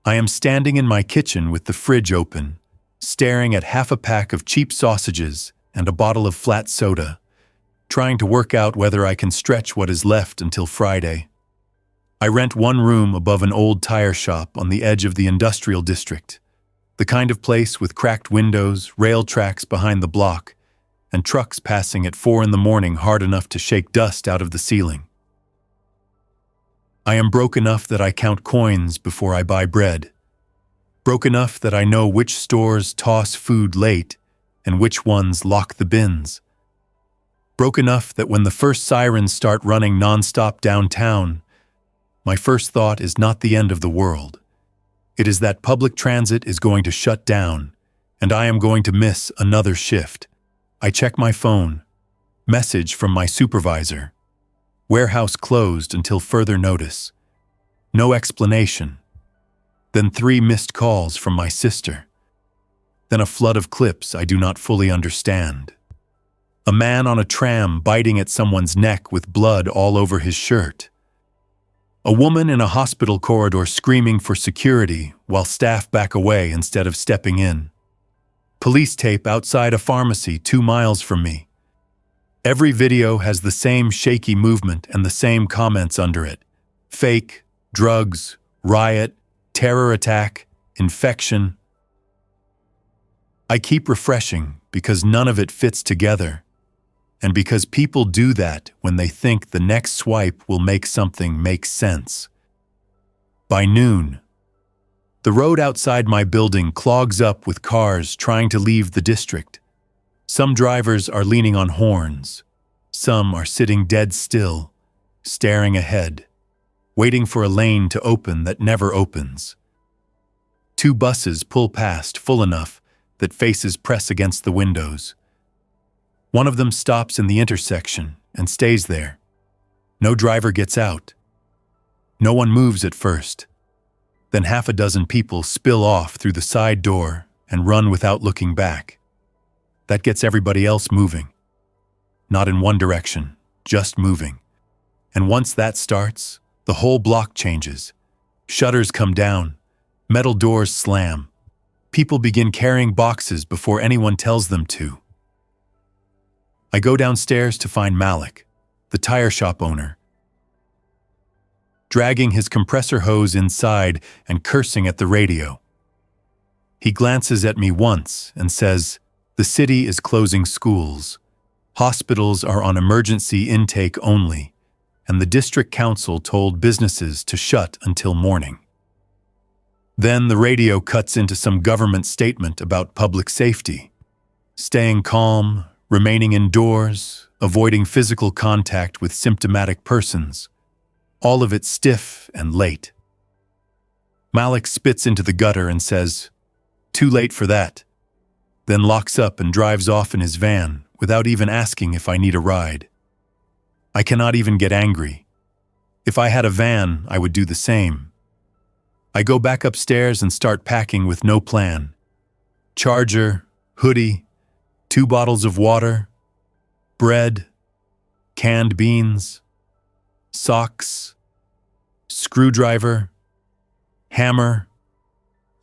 I am standing in my kitchen with the fridge open, staring at half a pack of cheap sausages and a bottle of flat soda, trying to work out whether I can stretch what is left until Friday. I rent one room above an old tire shop on the edge of the industrial district, the kind of place with cracked windows, rail tracks behind the block, and trucks passing at 4 a.m. hard enough to shake dust out of the ceiling. I am broke enough that I count coins before I buy bread. Broke enough that I know which stores toss food late and which ones lock the bins. Broke enough that when the first sirens start running nonstop downtown, my first thought is not the end of the world. It is that public transit is going to shut down, and I am going to miss another shift. I check my phone. Message from my supervisor. Warehouse closed until further notice. No explanation. Then 3 missed calls from my sister. Then a flood of clips I do not fully understand. A man on a tram biting at someone's neck with blood all over his shirt. A woman in a hospital corridor screaming for security while staff back away instead of stepping in. Police tape outside a pharmacy 2 miles from me. Every video has the same shaky movement and the same comments under it. Fake, drugs, riot, terror attack, infection. I keep refreshing because none of it fits together, and because people do that when they think the next swipe will make something make sense. By noon, the road outside my building clogs up with cars trying to leave the district. Some drivers are leaning on horns. Some are sitting dead still, staring ahead, waiting for a lane to open that never opens. 2 buses pull past full enough that faces press against the windows. One of them stops in the intersection and stays there. No driver gets out. No one moves at first. Then half a dozen people spill off through the side door and run without looking back. That gets everybody else moving. Not in one direction, just moving. And once that starts, the whole block changes. Shutters come down. Metal doors slam. People begin carrying boxes before anyone tells them to. I go downstairs to find Malik, the tire shop owner, dragging his compressor hose inside and cursing at the radio. He glances at me once and says, "The city is closing schools. Hospitals are on emergency intake only, and the district council told businesses to shut until morning." Then the radio cuts into some government statement about public safety. Staying calm, remaining indoors, avoiding physical contact with symptomatic persons. All of it stiff and late. Malik spits into the gutter and says, "Too late for that," then locks up and drives off in his van without even asking if I need a ride. I cannot even get angry. If I had a van, I would do the same. I go back upstairs and start packing with no plan. Charger, hoodie, 2 bottles of water, bread, canned beans, socks, screwdriver, hammer,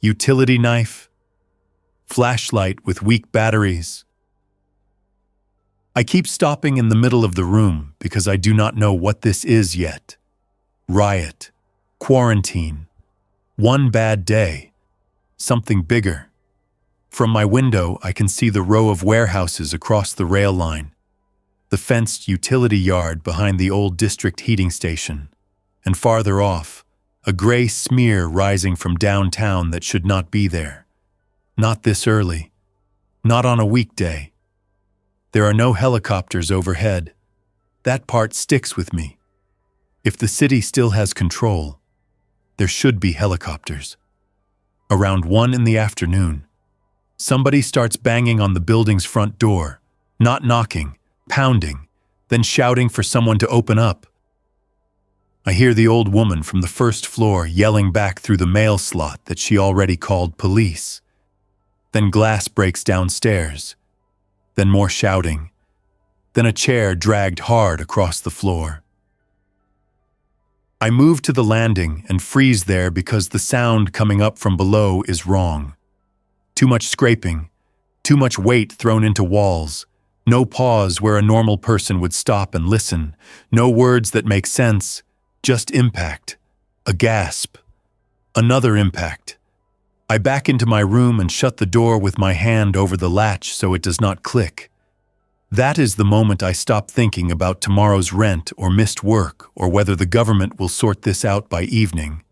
utility knife, flashlight with weak batteries. I keep stopping in the middle of the room because I do not know what this is yet. Riot, quarantine, one bad day, something bigger. From my window, I can see the row of warehouses across the rail line, the fenced utility yard behind the old district heating station, and farther off, a gray smear rising from downtown that should not be there. Not this early. Not on a weekday. There are no helicopters overhead. That part sticks with me. If the city still has control, there should be helicopters. Around 1 in the afternoon, somebody starts banging on the building's front door, not knocking, pounding, then shouting for someone to open up. I hear the old woman from the first floor yelling back through the mail slot that she already called police. Then glass breaks downstairs. Then more shouting. Then a chair dragged hard across the floor. I move to the landing and freeze there because the sound coming up from below is wrong. Too much scraping, too much weight thrown into walls, no pause where a normal person would stop and listen, no words that make sense, just impact, a gasp, another impact. I back into my room and shut the door with my hand over the latch so it does not click. That is the moment I stop thinking about tomorrow's rent or missed work or whether the government will sort this out by evening.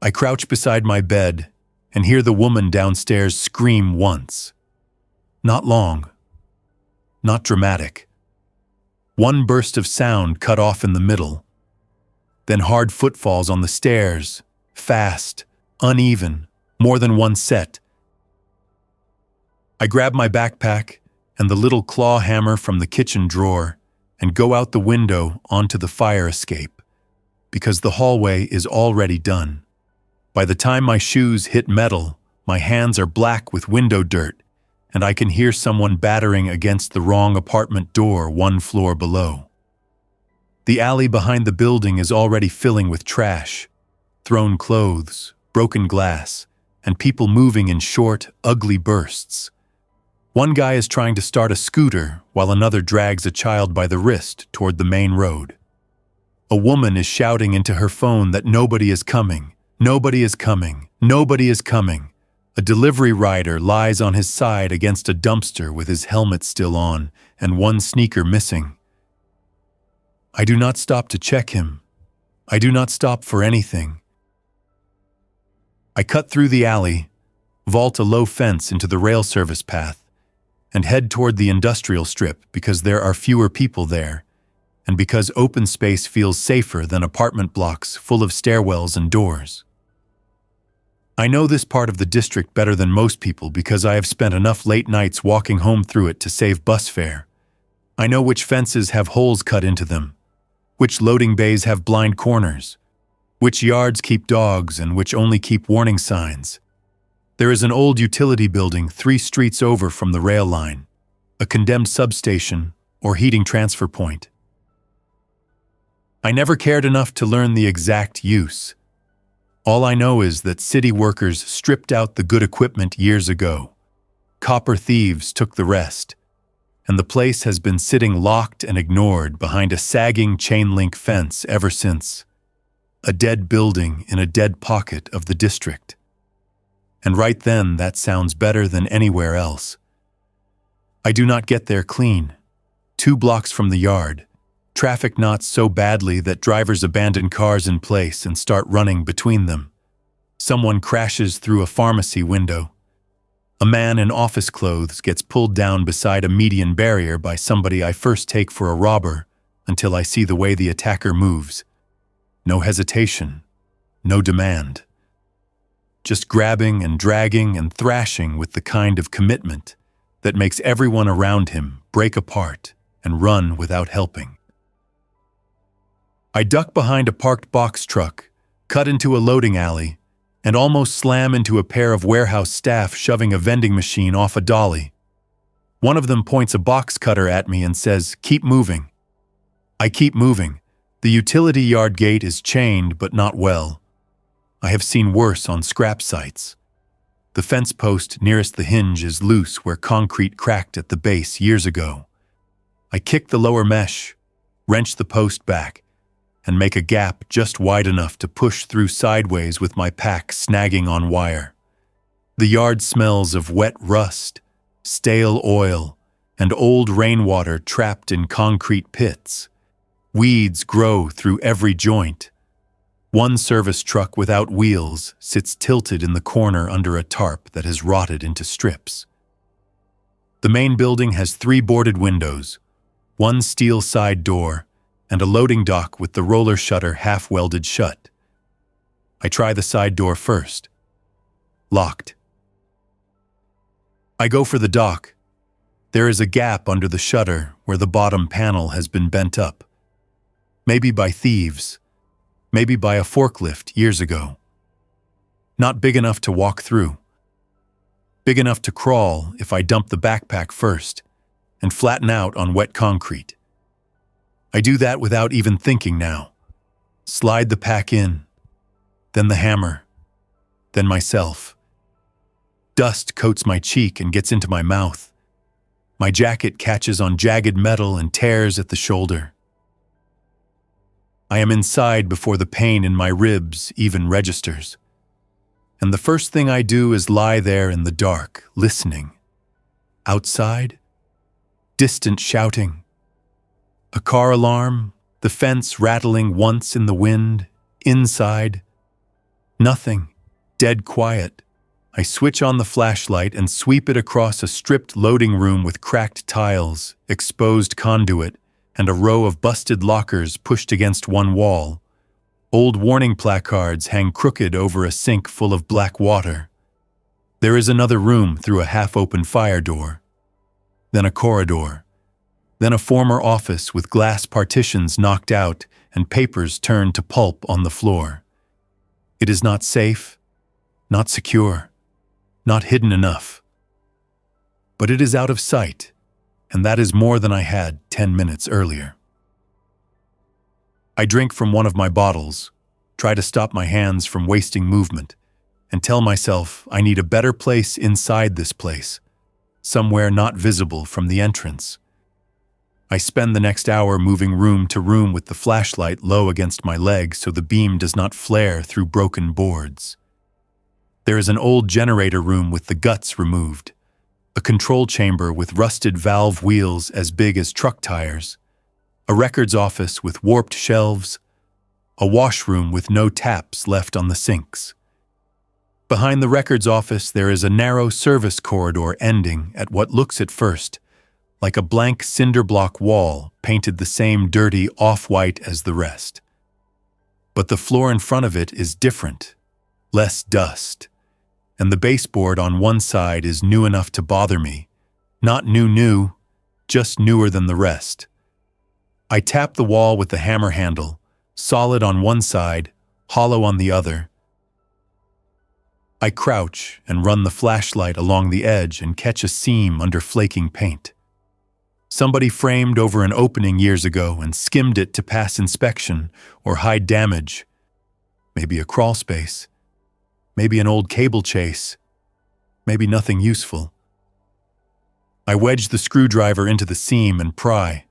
I crouch beside my bed and hear the woman downstairs scream once. Not long. Not dramatic. One burst of sound cut off in the middle. Then hard footfalls on the stairs, fast, uneven, more than one set. I grab my backpack and the little claw hammer from the kitchen drawer and go out the window onto the fire escape, because the hallway is already done. By the time my shoes hit metal, my hands are black with window dirt, and I can hear someone battering against the wrong apartment door one floor below. The alley behind the building is already filling with trash, thrown clothes, broken glass, and people moving in short, ugly bursts. One guy is trying to start a scooter while another drags a child by the wrist toward the main road. A woman is shouting into her phone that nobody is coming, nobody is coming, nobody is coming. A delivery rider lies on his side against a dumpster with his helmet still on and one sneaker missing. I do not stop to check him. I do not stop for anything. I cut through the alley, vault a low fence into the rail service path, and head toward the industrial strip because there are fewer people there, and because open space feels safer than apartment blocks full of stairwells and doors. I know this part of the district better than most people because I have spent enough late nights walking home through it to save bus fare. I know which fences have holes cut into them, which loading bays have blind corners, which yards keep dogs and which only keep warning signs. There is an old utility building 3 streets over from the rail line, a condemned substation or heating transfer point. I never cared enough to learn the exact use. All I know is that city workers stripped out the good equipment years ago. Copper thieves took the rest, and the place has been sitting locked and ignored behind a sagging chain-link fence ever since. A dead building in a dead pocket of the district. And right then, that sounds better than anywhere else. I do not get there clean. 2 blocks from the yard, traffic knots so badly that drivers abandon cars in place and start running between them. Someone crashes through a pharmacy window. A man in office clothes gets pulled down beside a median barrier by somebody I first take for a robber until I see the way the attacker moves. No hesitation, no demand. Just grabbing and dragging and thrashing with the kind of commitment that makes everyone around him break apart and run without helping. I duck behind a parked box truck, cut into a loading alley, and almost slam into a pair of warehouse staff shoving a vending machine off a dolly. One of them points a box cutter at me and says, "Keep moving." I keep moving. The utility yard gate is chained but not well. I have seen worse on scrap sites. The fence post nearest the hinge is loose where concrete cracked at the base years ago. I kick the lower mesh, wrench the post back, and make a gap just wide enough to push through sideways with my pack snagging on wire. The yard smells of wet rust, stale oil, and old rainwater trapped in concrete pits. Weeds grow through every joint. One service truck without wheels sits tilted in the corner under a tarp that has rotted into strips. The main building has 3 boarded windows, 1 steel side door, and a loading dock with the roller shutter half-welded shut. I try the side door first. Locked. I go for the dock. There is a gap under the shutter where the bottom panel has been bent up. Maybe by thieves. Maybe by a forklift years ago. Not big enough to walk through. Big enough to crawl if I dump the backpack first and flatten out on wet concrete. I do that without even thinking now. slide the pack in, then the hammer, then myself. Dust coats my cheek and gets into my mouth. My jacket catches on jagged metal and tears at the shoulder. I am inside before the pain in my ribs even registers. And the first thing I do is lie there in the dark, listening. Outside, distant shouting. A car alarm, the fence rattling once in the wind. Inside, nothing, dead quiet. I switch on the flashlight and sweep it across a stripped loading room with cracked tiles, exposed conduit, and a row of busted lockers pushed against one wall. Old warning placards hang crooked over a sink full of black water. There is another room through a half-open fire door. Then a corridor. Then a former office with glass partitions knocked out and papers turned to pulp on the floor. It is not safe, not secure, not hidden enough. But it is out of sight, and that is more than I had 10 minutes earlier. I drink from one of my bottles, try to stop my hands from wasting movement, and tell myself I need a better place inside this place, somewhere not visible from the entrance. I spend the next hour moving room to room with the flashlight low against my leg so the beam does not flare through broken boards. There is an old generator room with the guts removed, a control chamber with rusted valve wheels as big as truck tires, a records office with warped shelves, a washroom with no taps left on the sinks. Behind the records office there is a narrow service corridor ending at what looks at first like a blank cinder block wall painted the same dirty off-white as the rest. But the floor in front of it is different, less dust, and the baseboard on one side is new enough to bother me. Not new, just newer than the rest. I tap the wall with the hammer handle, solid on one side, hollow on the other. I crouch and run the flashlight along the edge and catch a seam under flaking paint. Somebody framed over an opening years ago and skimmed it to pass inspection or hide damage. Maybe a crawl space. Maybe an old cable chase. Maybe nothing useful. I wedge the screwdriver into the seam and pry.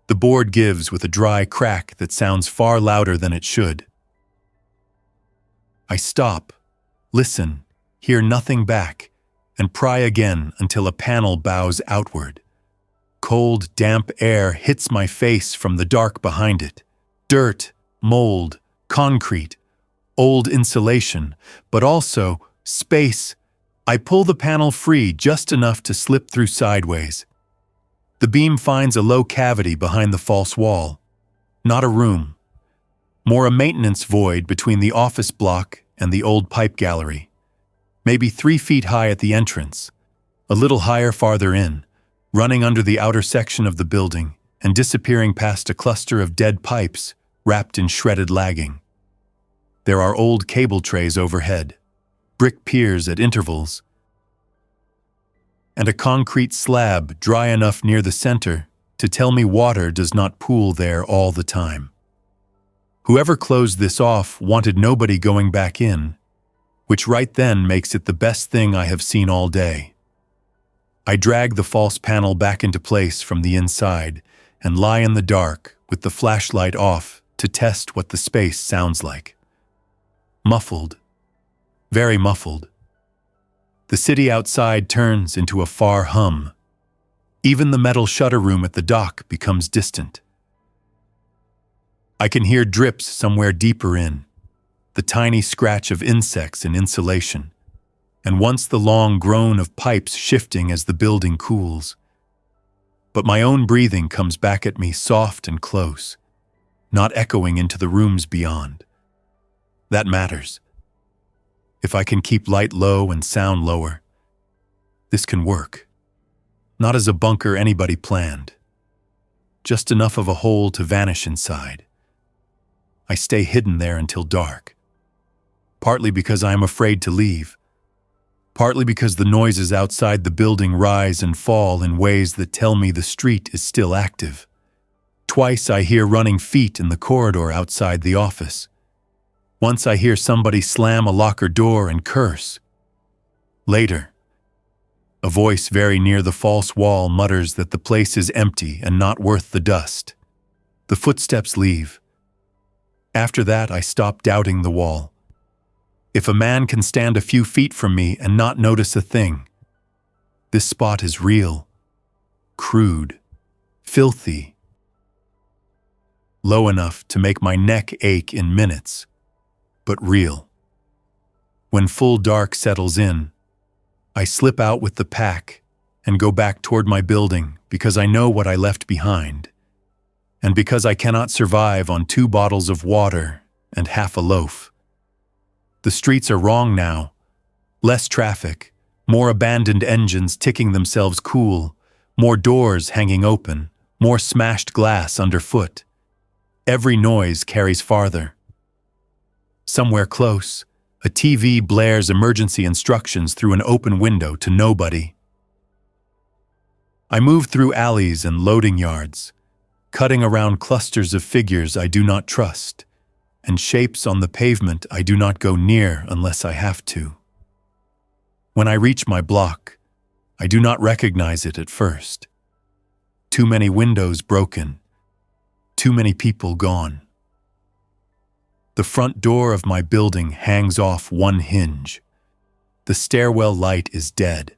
The board gives with a dry crack that sounds far louder than it should. I stop, listen, hear nothing back, and pry again until a panel bows outward. Cold, damp air hits my face from the dark behind it. Dirt, mold, concrete, old insulation, but also space. I pull the panel free just enough to slip through sideways. The beam finds a low cavity behind the false wall. Not a room. More a maintenance void between the office block and the old pipe gallery. Maybe 3 feet high at the entrance, a little higher farther in, running under the outer section of the building and disappearing past a cluster of dead pipes wrapped in shredded lagging. There are old cable trays overhead, brick piers at intervals, and a concrete slab dry enough near the center to tell me water does not pool there all the time. Whoever closed this off wanted nobody going back in, which right then makes it the best thing I have seen all day. I drag the false panel back into place from the inside and lie in the dark with the flashlight off to test what the space sounds like. Muffled. Very muffled. The city outside turns into a far hum. Even the metal shutter room at the dock becomes distant. I can hear drips somewhere deeper in, the tiny scratch of insects in insulation, and once the long groan of pipes shifting as the building cools. But my own breathing comes back at me soft and close, not echoing into the rooms beyond. That matters. If I can keep light low and sound lower, this can work. Not as a bunker anybody planned. Just enough of a hole to vanish inside. I stay hidden there until dark. Partly because I am afraid to leave. Partly because the noises outside the building rise and fall in ways that tell me the street is still active. Twice I hear running feet in the corridor outside the office. Once I hear somebody slam a locker door and curse. Later, a voice very near the false wall mutters that the place is empty and not worth the dust. The footsteps leave. After that, I stop doubting the wall. If a man can stand a few feet from me and not notice a thing, this spot is real, crude, filthy, low enough to make my neck ache in minutes, but real. When full dark settles in, I slip out with the pack and go back toward my building because I know what I left behind, and because I cannot survive on 2 bottles of water and half a loaf. The streets are wrong now. Less traffic, more abandoned engines ticking themselves cool, more doors hanging open, more smashed glass underfoot. Every noise carries farther. Somewhere close, a TV blares emergency instructions through an open window to nobody. I move through alleys and loading yards, cutting around clusters of figures I do not trust, and shapes on the pavement I do not go near unless I have to. When I reach my block, I do not recognize it at first. Too many windows broken, too many people gone. The front door of my building hangs off one hinge. The stairwell light is dead.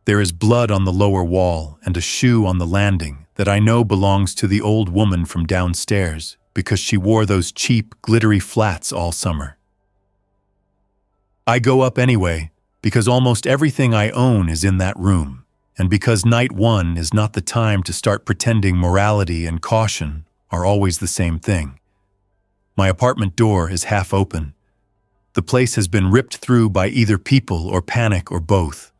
There is blood on the lower wall and a shoe on the landing that I know belongs to the old woman from downstairs because she wore those cheap, glittery flats all summer. I go up anyway because almost everything I own is in that room, and because night 1 is not the time to start pretending morality and caution are always the same thing. My apartment door is half open. The place has been ripped through by either people or panic or both.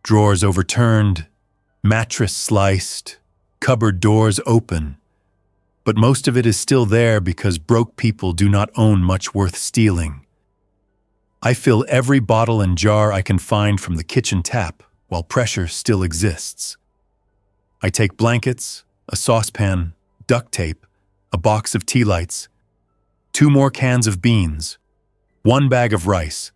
Drawers overturned, mattress sliced, cupboard doors open. But most of it is still there because broke people do not own much worth stealing. I fill every bottle and jar I can find from the kitchen tap while pressure still exists. I take blankets, a saucepan, duct tape, a box of tea lights, 2 more cans of beans, 1 bag of rice,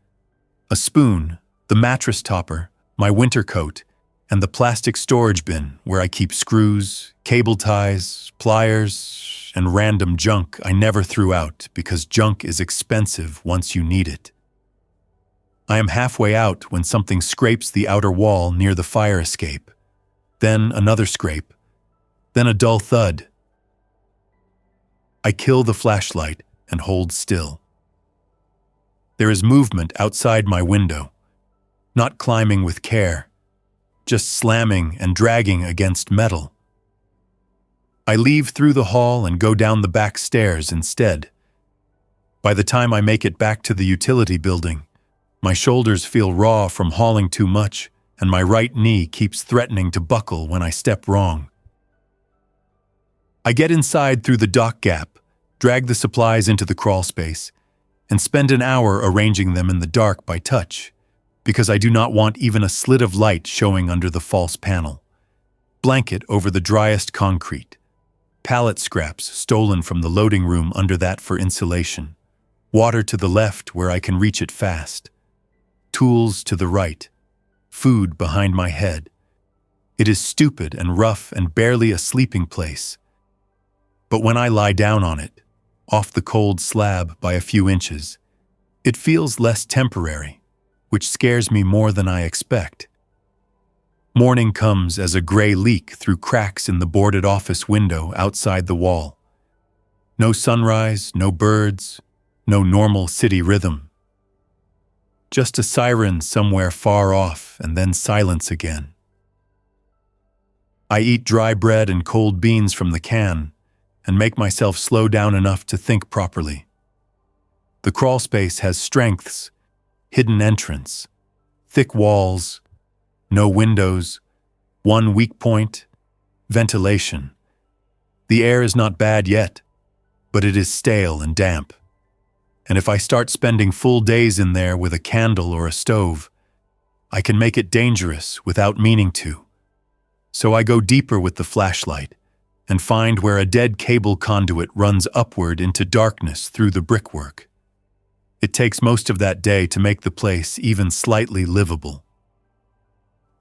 a spoon, the mattress topper, my winter coat, and the plastic storage bin where I keep screws, cable ties, pliers, and random junk I never threw out because junk is expensive once you need it. I am halfway out when something scrapes the outer wall near the fire escape, then another scrape, then a dull thud. I kill the flashlight and hold still. There is movement outside my window, not climbing with care, just slamming and dragging against metal. I leave through the hall and go down the back stairs instead. By the time I make it back to the utility building, my shoulders feel raw from hauling too much, and my right knee keeps threatening to buckle when I step wrong. I get inside through the dock gap, drag the supplies into the crawlspace, and spend an hour arranging them in the dark by touch, because I do not want even a slit of light showing under the false panel. Blanket over the driest concrete. Pallet scraps stolen from the loading room under that for insulation. Water to the left where I can reach it fast. Tools to the right. Food behind my head. It is stupid and rough and barely a sleeping place. But when I lie down on it, off the cold slab by a few inches, it feels less temporary, which scares me more than I expect. Morning comes as a gray leak through cracks in the boarded office window outside the wall. No sunrise, no birds, no normal city rhythm. Just a siren somewhere far off and then silence again. I eat dry bread and cold beans from the can and make myself slow down enough to think properly. The crawlspace has strengths, hidden entrance, thick walls, no windows, one weak point, ventilation. The air is not bad yet, but it is stale and damp. And if I start spending full days in there with a candle or a stove, I can make it dangerous without meaning to. So I go deeper with the flashlight, and find where a dead cable conduit runs upward into darkness through the brickwork. It takes most of that day to make the place even slightly livable.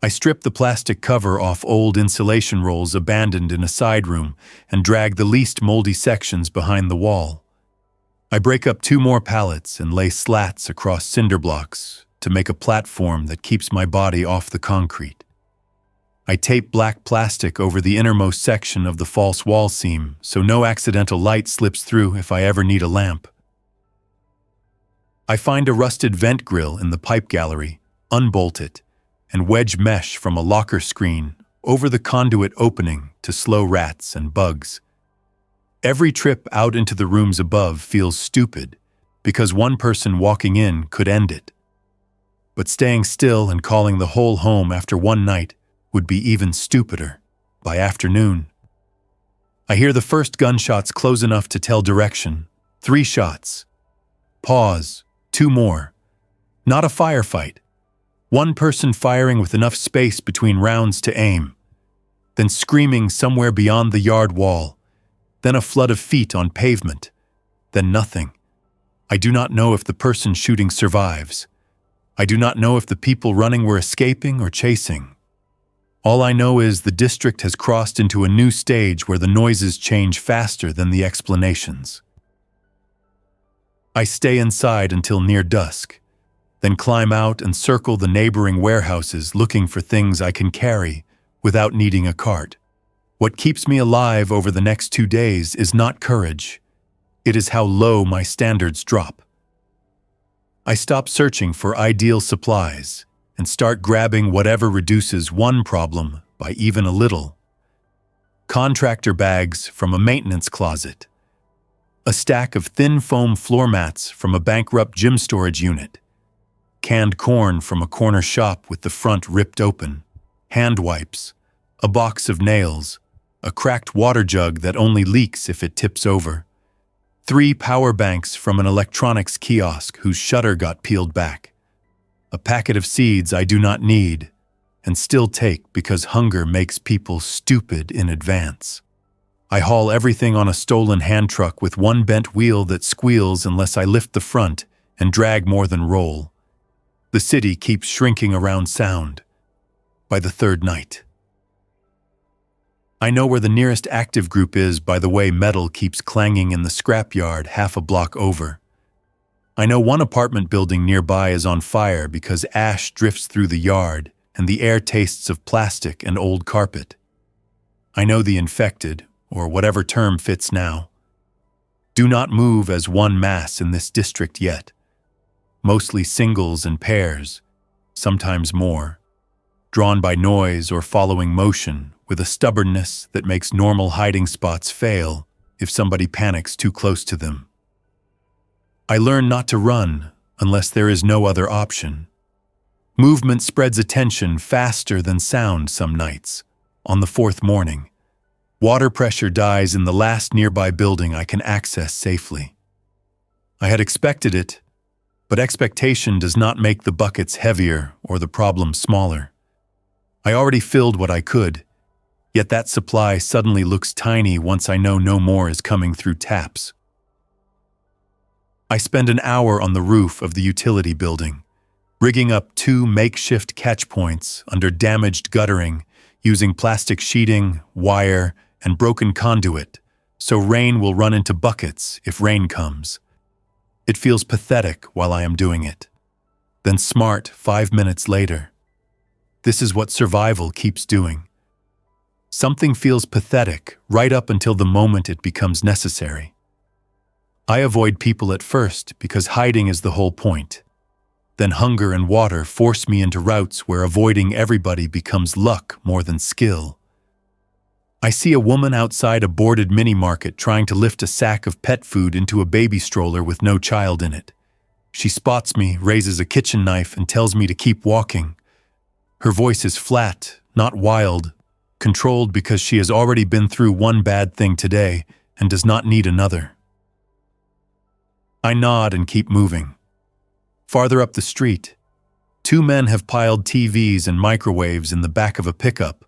I strip the plastic cover off old insulation rolls abandoned in a side room and drag the least moldy sections behind the wall. I break up 2 more pallets and lay slats across cinder blocks to make a platform that keeps my body off the concrete. I tape black plastic over the innermost section of the false wall seam so no accidental light slips through if I ever need a lamp. I find a rusted vent grill in the pipe gallery, unbolt it, and wedge mesh from a locker screen over the conduit opening to slow rats and bugs. Every trip out into the rooms above feels stupid because one person walking in could end it. But staying still and calling the whole home after one night would be even stupider by afternoon. I hear the first gunshots close enough to tell direction. 3 shots. Pause. 2 more. Not a firefight. One person firing with enough space between rounds to aim. Then screaming somewhere beyond the yard wall. Then a flood of feet on pavement. Then nothing. I do not know if the person shooting survives. I do not know if the people running were escaping or chasing. All I know is the district has crossed into a new stage where the noises change faster than the explanations. I stay inside until near dusk, then climb out and circle the neighboring warehouses looking for things I can carry without needing a cart. What keeps me alive over the next 2 days is not courage. It is how low my standards drop. I stop searching for ideal supplies and start grabbing whatever reduces one problem by even a little. Contractor bags from a maintenance closet. A stack of thin foam floor mats from a bankrupt gym storage unit. Canned corn from a corner shop with the front ripped open. Hand wipes. A box of nails. A cracked water jug that only leaks if it tips over. 3 power banks from an electronics kiosk whose shutter got peeled back. A packet of seeds I do not need and still take because hunger makes people stupid in advance. I haul everything on a stolen hand truck with one bent wheel that squeals unless I lift the front and drag more than roll. The city keeps shrinking around sound. By the 3rd night. I know where the nearest active group is by the way metal keeps clanging in the scrapyard half a block over. I know one apartment building nearby is on fire because ash drifts through the yard and the air tastes of plastic and old carpet. I know the infected, or whatever term fits now, do not move as one mass in this district yet. Mostly singles and pairs, sometimes more, drawn by noise or following motion with a stubbornness that makes normal hiding spots fail if somebody panics too close to them. I learn not to run unless there is no other option. Movement spreads attention faster than sound some nights. On the 4th morning, water pressure dies in the last nearby building I can access safely. I had expected it, but expectation does not make the buckets heavier or the problem smaller. I already filled what I could, yet that supply suddenly looks tiny once I know no more is coming through taps. I spend an hour on the roof of the utility building, rigging up 2 makeshift catch points under damaged guttering, using plastic sheeting, wire, and broken conduit, so rain will run into buckets if rain comes. It feels pathetic while I am doing it, then smart 5 minutes later. This is what survival keeps doing. Something feels pathetic right up until the moment it becomes necessary. I avoid people at first because hiding is the whole point. Then hunger and water force me into routes where avoiding everybody becomes luck more than skill. I see a woman outside a boarded mini-market trying to lift a sack of pet food into a baby stroller with no child in it. She spots me, raises a kitchen knife, and tells me to keep walking. Her voice is flat, not wild, controlled because she has already been through one bad thing today and does not need another. I nod and keep moving. Farther up the street, 2 men have piled TVs and microwaves in the back of a pickup,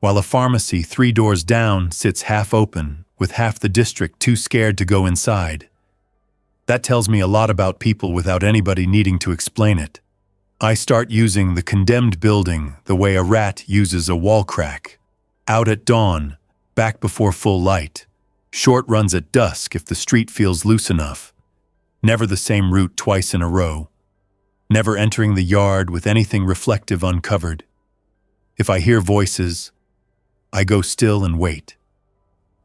while a pharmacy 3 doors down sits half open, with half the district too scared to go inside. That tells me a lot about people without anybody needing to explain it. I start using the condemned building the way a rat uses a wall crack. Out at dawn, back before full light. Short runs at dusk if the street feels loose enough. Never the same route twice in a row. Never entering the yard with anything reflective uncovered. If I hear voices, I go still and wait.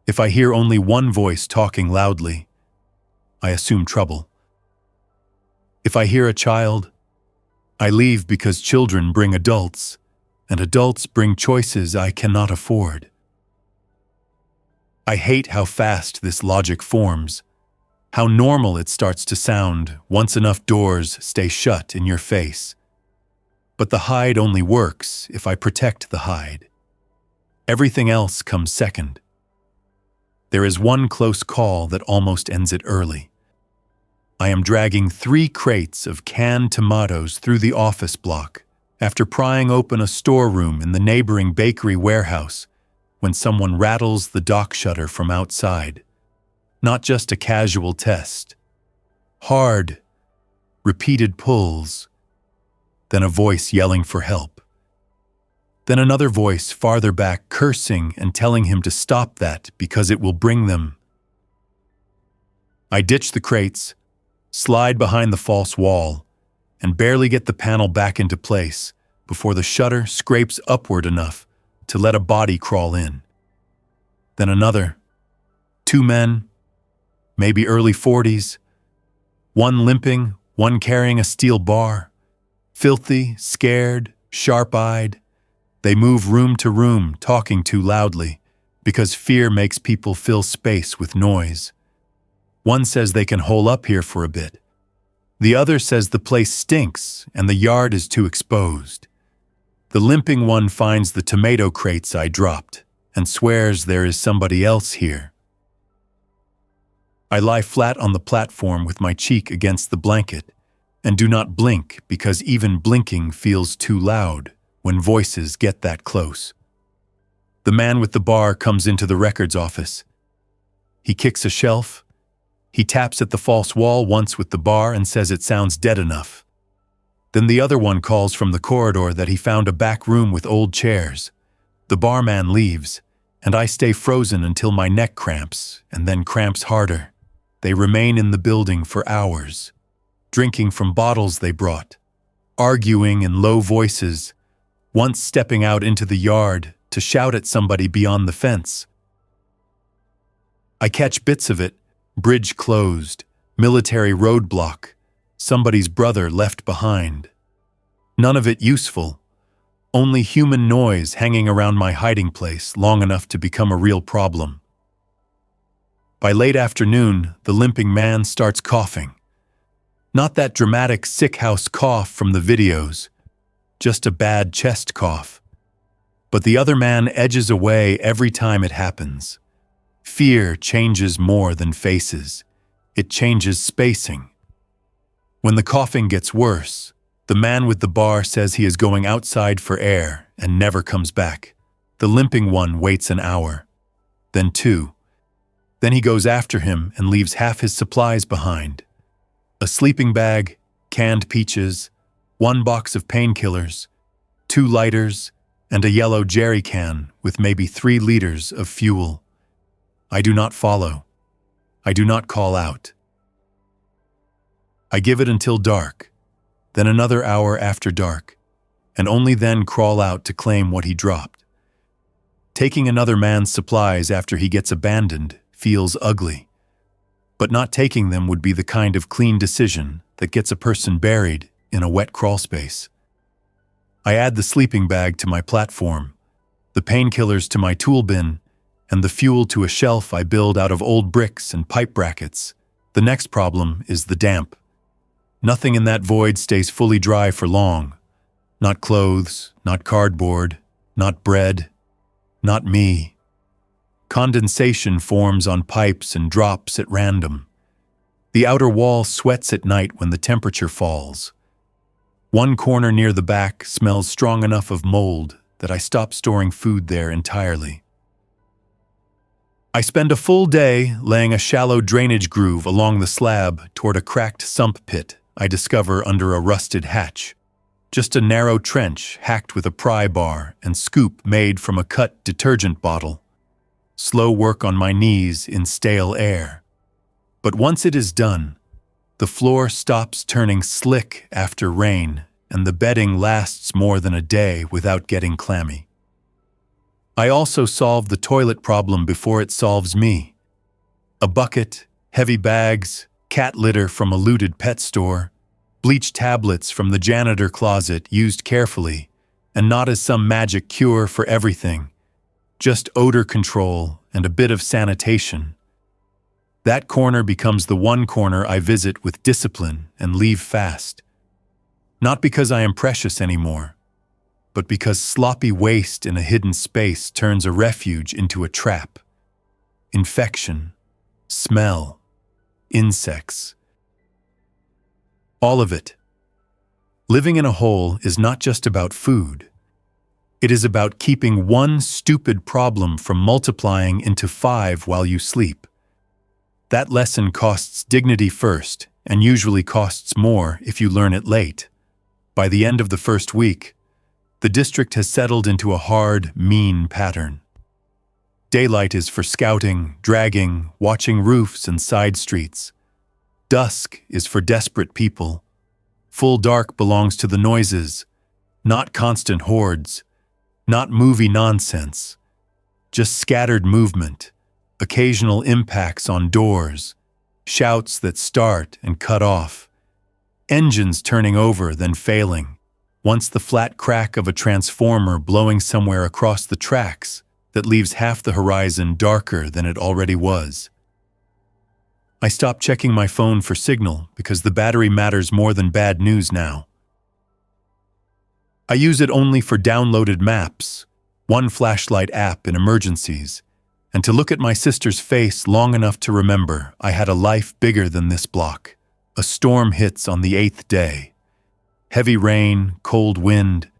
If I hear only one voice talking loudly, I assume trouble. If I hear a child, I leave because children bring adults, and adults bring choices I cannot afford. I hate how fast this logic forms, how normal it starts to sound once enough doors stay shut in your face. But the hide only works if I protect the hide. Everything else comes second. There is one close call that almost ends it early. I am dragging 3 crates of canned tomatoes through the office block after prying open a storeroom in the neighboring bakery warehouse when someone rattles the dock shutter from outside. Not just a casual test. Hard, repeated pulls, then a voice yelling for help. Then another voice farther back cursing and telling him to stop that because it will bring them. I ditch the crates, slide behind the false wall, and barely get the panel back into place before the shutter scrapes upward enough to let a body crawl in. Then another. 2 men, maybe early 40s, one limping, one carrying a steel bar, filthy, scared, sharp-eyed. They move room to room, talking too loudly, because fear makes people fill space with noise. One says they can hole up here for a bit. The other says the place stinks and the yard is too exposed. The limping one finds the tomato crates I dropped and swears there is somebody else here. I lie flat on the platform with my cheek against the blanket and do not blink because even blinking feels too loud when voices get that close. The man with the bar comes into the records office. He kicks a shelf. He taps at the false wall once with the bar and says it sounds dead enough. Then the other one calls from the corridor that he found a back room with old chairs. The barman leaves, and I stay frozen until my neck cramps, and then cramps harder. They remain in the building for hours, drinking from bottles they brought, arguing in low voices, once stepping out into the yard to shout at somebody beyond the fence. I catch bits of it: bridge closed, military roadblock, somebody's brother left behind. None of it useful, only human noise hanging around my hiding place long enough to become a real problem. By late afternoon, the limping man starts coughing. Not that dramatic sick house cough from the videos, just a bad chest cough. But the other man edges away every time it happens. Fear changes more than faces. It changes spacing. When the coughing gets worse, the man with the bar says he is going outside for air and never comes back. The limping one waits an hour, then 2. Then he goes after him and leaves half his supplies behind. A sleeping bag, canned peaches, 1 box of painkillers, 2 lighters, and a yellow jerry can with maybe 3 liters of fuel. I do not follow. I do not call out. I give it until dark, then another hour after dark, and only then crawl out to claim what he dropped. Taking another man's supplies after he gets abandoned feels ugly, but not taking them would be the kind of clean decision that gets a person buried in a wet crawlspace. I add the sleeping bag to my platform, the painkillers to my tool bin, and the fuel to a shelf I build out of old bricks and pipe brackets. The next problem is the damp. Nothing in that void stays fully dry for long. Not clothes, not cardboard, not bread, not me. Condensation forms on pipes and drops at random. The outer wall sweats at night when the temperature falls. One corner near the back smells strong enough of mold that I stop storing food there entirely. I spend a full day laying a shallow drainage groove along the slab toward a cracked sump pit I discover under a rusted hatch. Just a narrow trench hacked with a pry bar and scoop made from a cut detergent bottle. Slow work on my knees in stale air. But once it is done, the floor stops turning slick after rain, and the bedding lasts more than a day without getting clammy. I also solve the toilet problem before it solves me. A bucket, heavy bags, cat litter from a looted pet store, bleach tablets from the janitor closet used carefully, and not as some magic cure for everything, just odor control and a bit of sanitation. That corner becomes the one corner I visit with discipline and leave fast. Not because I am precious anymore, but because sloppy waste in a hidden space turns a refuge into a trap. Infection, smell, insects. All of it. Living in a hole is not just about food. It is about keeping one stupid problem from multiplying into 5 while you sleep. That lesson costs dignity first, and usually costs more if you learn it late. By the end of the first week, the district has settled into a hard, mean pattern. Daylight is for scouting, dragging, watching roofs and side streets. Dusk is for desperate people. Full dark belongs to the noises, not constant hordes, not movie nonsense, just scattered movement, occasional impacts on doors, shouts that start and cut off, engines turning over then failing. Once the flat crack of a transformer blowing somewhere across the tracks that leaves half the horizon darker than it already was. I stop checking my phone for signal because the battery matters more than bad news now. I use it only for downloaded maps, one flashlight app in emergencies, and to look at my sister's face long enough to remember I had a life bigger than this block. A storm hits on the 8th day. Heavy rain, cold wind,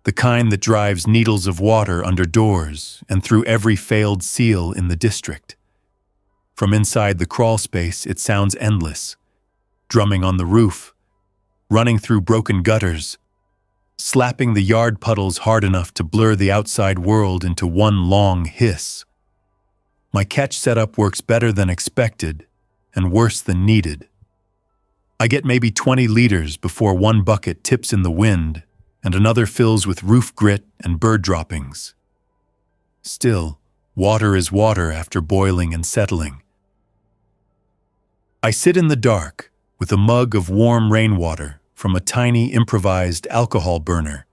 the kind that drives needles of water under doors and through every failed seal in the district. From inside the crawlspace, it sounds endless, drumming on the roof, running through broken gutters, slapping the yard puddles hard enough to blur the outside world into one long hiss. My catch setup works better than expected and worse than needed. I get maybe 20 liters before one bucket tips in the wind and another fills with roof grit and bird droppings. Still, water is water after boiling and settling. I sit in the dark with a mug of warm rainwater from a tiny improvised alcohol burner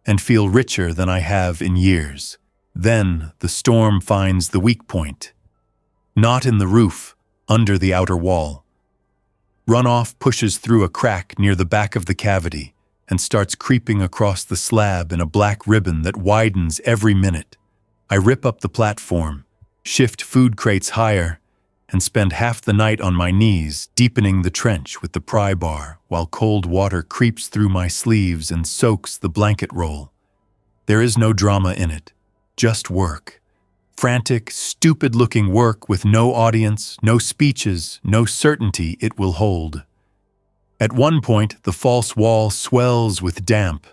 and feel richer than I have in years. Then the storm finds the weak point. Not in the roof, under the outer wall. Runoff pushes through a crack near the back of the cavity and starts creeping across the slab in a black ribbon that widens every minute. I rip up the platform, shift food crates higher, and spend half the night on my knees, deepening the trench with the pry bar while cold water creeps through my sleeves and soaks the blanket roll. There is no drama in it, just work. Frantic, stupid-looking work with no audience, no speeches, no certainty it will hold. At one point, the false wall swells with damp,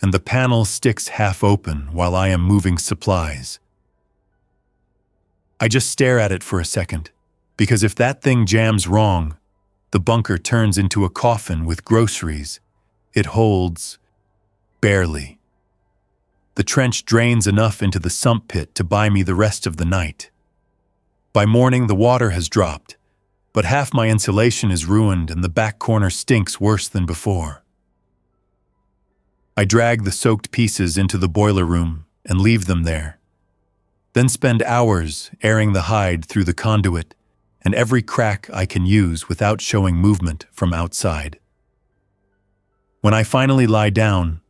and the panel sticks half open while I am moving supplies. I just stare at it for a second, because if that thing jams wrong, the bunker turns into a coffin with groceries. It holds barely. The trench drains enough into the sump pit to buy me the rest of the night. By morning, the water has dropped, but half my insulation is ruined and the back corner stinks worse than before. I drag the soaked pieces into the boiler room and leave them there, then spend hours airing the hide through the conduit and every crack I can use without showing movement from outside. When I finally lie down,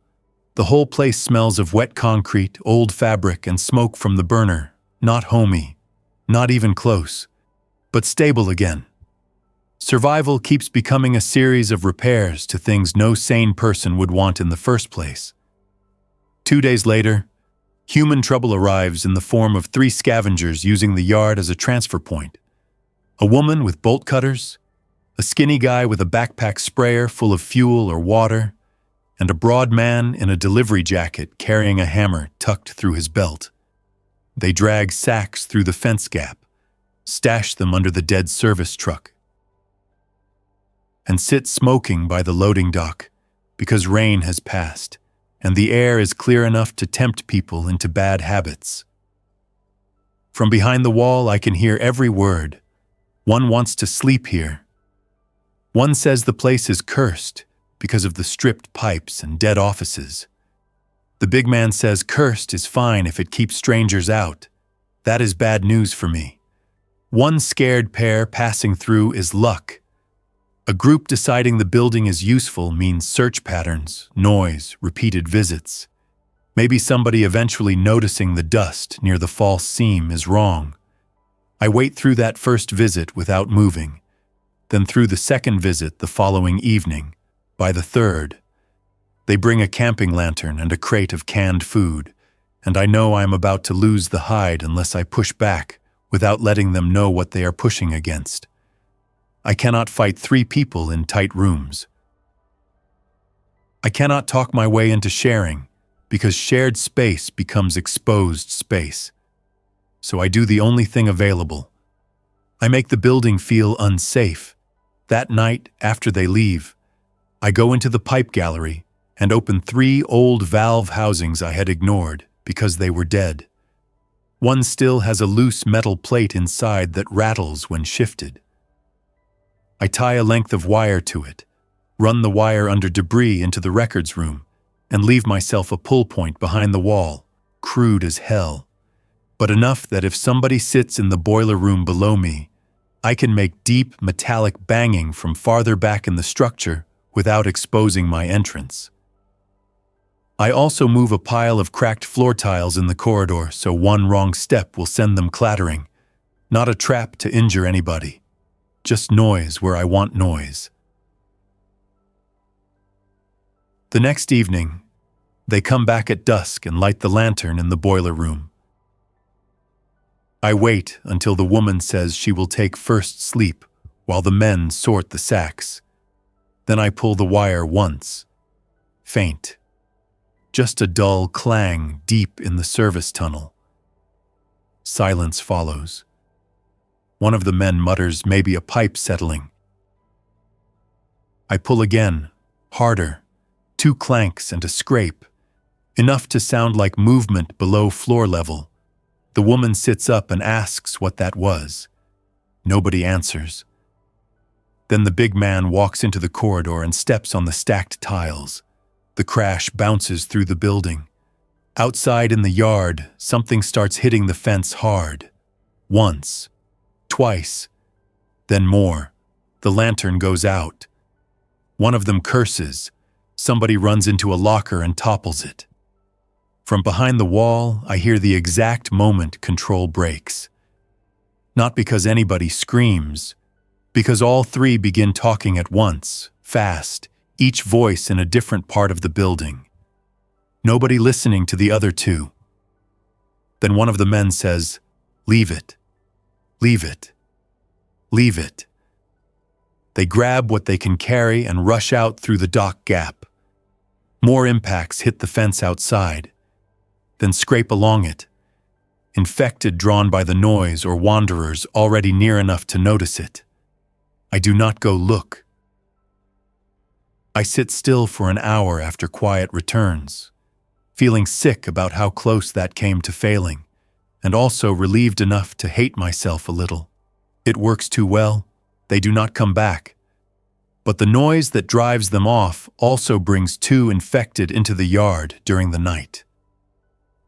the whole place smells of wet concrete, old fabric, and smoke from the burner. Not homey, not even close, but stable again. Survival keeps becoming a series of repairs to things no sane person would want in the first place. 2 days later, Human trouble arrives in the form of 3 scavengers using the yard as a transfer point. A woman with bolt cutters, a skinny guy with a backpack sprayer full of fuel or water, and a broad man in a delivery jacket carrying a hammer tucked through his belt. They drag sacks through the fence gap, stash them under the dead service truck, and sit smoking by the loading dock because rain has passed and the air is clear enough to tempt people into bad habits. From behind the wall, I can hear every word. One wants to sleep here. One says the place is cursed because of the stripped pipes and dead offices. The big man says cursed is fine if it keeps strangers out. That is bad news for me. One scared pair passing through is luck. A group deciding the building is useful means search patterns, noise, repeated visits. Maybe somebody eventually noticing the dust near the false seam is wrong. I wait through that first visit without moving, then through the second visit the following evening. By the third, they bring a camping lantern and a crate of canned food, and I know I am about to lose the hide unless I push back without letting them know what they are pushing against. I cannot fight 3 people in tight rooms. I cannot talk my way into sharing, because shared space becomes exposed space. So I do the only thing available. I make the building feel unsafe. That night, after they leave, I go into the pipe gallery and open 3 old valve housings I had ignored because they were dead. One still has a loose metal plate inside that rattles when shifted. I tie a length of wire to it, run the wire under debris into the records room, and leave myself a pull point behind the wall, crude as hell, but enough that if somebody sits in the boiler room below me, I can make deep metallic banging from farther back in the structure without exposing my entrance. I also move a pile of cracked floor tiles in the corridor so one wrong step will send them clattering. Not a trap to injure anybody. Just noise where I want noise. The next evening, they come back at dusk and light the lantern in the boiler room. I wait until the woman says she will take first sleep while the men sort the sacks. Then I pull the wire once. Faint. Just a dull clang deep in the service tunnel. Silence follows. One of the men mutters maybe a pipe settling. I pull again, harder, 2 clanks and a scrape, enough to sound like movement below floor level. The woman sits up and asks what that was. Nobody answers. Then the big man walks into the corridor and steps on the stacked tiles. The crash bounces through the building. Outside in the yard, something starts hitting the fence hard. Once. Twice. Then more. The lantern goes out. One of them curses. Somebody runs into a locker and topples it. From behind the wall, I hear the exact moment control breaks. Not because anybody screams, because all 3 begin talking at once, fast, each voice in a different part of the building. Nobody listening to the other 2. Then one of the men says, "Leave it. Leave it. Leave it." They grab what they can carry and rush out through the dock gap. More impacts hit the fence outside, then scrape along it, infected drawn by the noise or wanderers already near enough to notice it. I do not go look. I sit still for an hour after quiet returns, feeling sick about how close that came to failing, and also relieved enough to hate myself a little. It works too well, they do not come back. But the noise that drives them off also brings 2 infected into the yard during the night.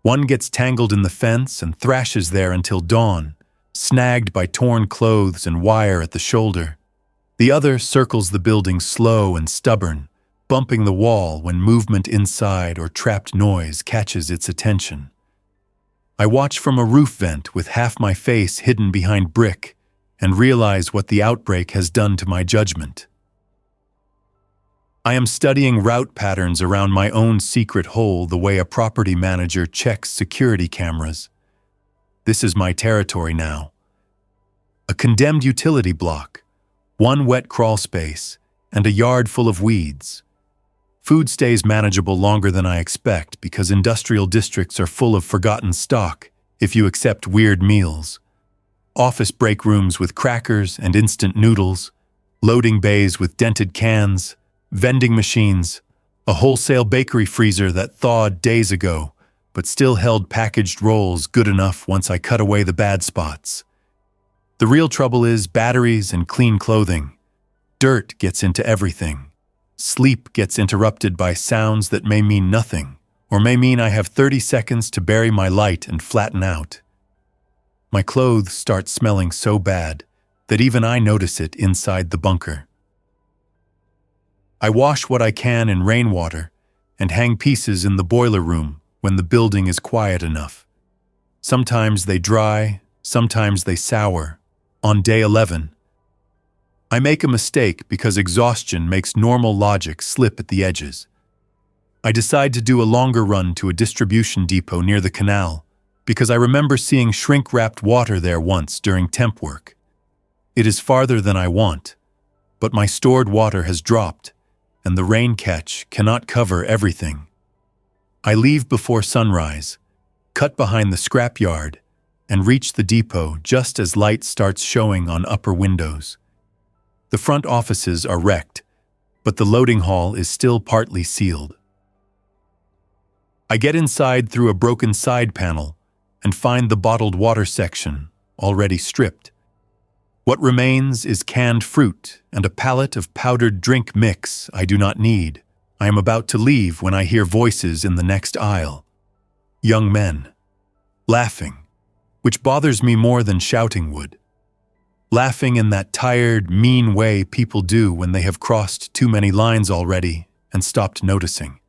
One gets tangled in the fence and thrashes there until dawn, snagged by torn clothes and wire at the shoulder. The other circles the building slow and stubborn, bumping the wall when movement inside or trapped noise catches its attention. I watch from a roof vent with half my face hidden behind brick and realize what the outbreak has done to my judgment. I am studying route patterns around my own secret hole the way a property manager checks security cameras. This is my territory now. A condemned utility block, one wet crawl space, and a yard full of weeds. Food stays manageable longer than I expect because industrial districts are full of forgotten stock if you accept weird meals. Office break rooms with crackers and instant noodles, loading bays with dented cans, vending machines, a wholesale bakery freezer that thawed days ago but still held packaged rolls good enough once I cut away the bad spots. The real trouble is batteries and clean clothing. Dirt gets into everything. Sleep gets interrupted by sounds that may mean nothing, or may mean I have 30 seconds to bury my light and flatten out. My clothes start smelling so bad that even I notice it inside the bunker. I wash what I can in rainwater and hang pieces in the boiler room when the building is quiet enough. Sometimes they dry, sometimes they sour. On day 11, I make a mistake because exhaustion makes normal logic slip at the edges. I decide to do a longer run to a distribution depot near the canal because I remember seeing shrink-wrapped water there once during temp work. It is farther than I want, but my stored water has dropped, and the rain catch cannot cover everything. I leave before sunrise, cut behind the scrapyard, and reach the depot just as light starts showing on upper windows. The front offices are wrecked, but the loading hall is still partly sealed. I get inside through a broken side panel and find the bottled water section, already stripped. What remains is canned fruit and a pallet of powdered drink mix I do not need. I am about to leave when I hear voices in the next aisle. Young men. Laughing, which bothers me more than shouting would. Laughing in that tired, mean way people do when they have crossed too many lines already and stopped noticing.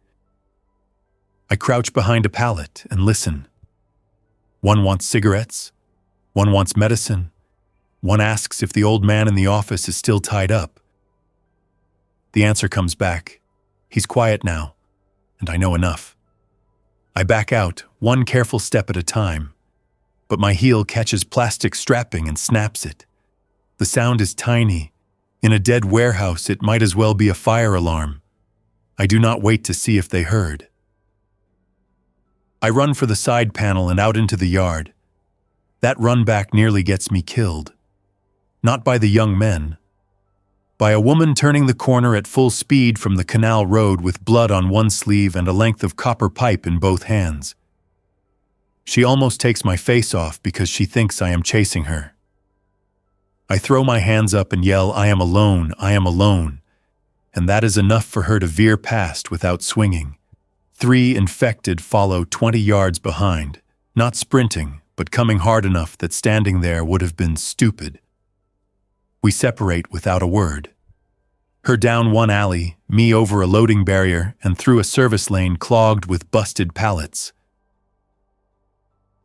I crouch behind a pallet and listen. One wants cigarettes. One wants medicine. One asks if the old man in the office is still tied up. The answer comes back. He's quiet now, and I know enough. I back out, one careful step at a time, but my heel catches plastic strapping and snaps it. The sound is tiny. In a dead warehouse, it might as well be a fire alarm. I do not wait to see if they heard. I run for the side panel and out into the yard. That run back nearly gets me killed. Not by the young men. By a woman turning the corner at full speed from the canal road with blood on one sleeve and a length of copper pipe in both hands. She almost takes my face off because she thinks I am chasing her. I throw my hands up and yell, "I am alone, I am alone," and that is enough for her to veer past without swinging. 3 infected follow 20 yards behind, not sprinting, but coming hard enough that standing there would have been stupid. We separate without a word. Her down one alley, me over a loading barrier and through a service lane clogged with busted pallets.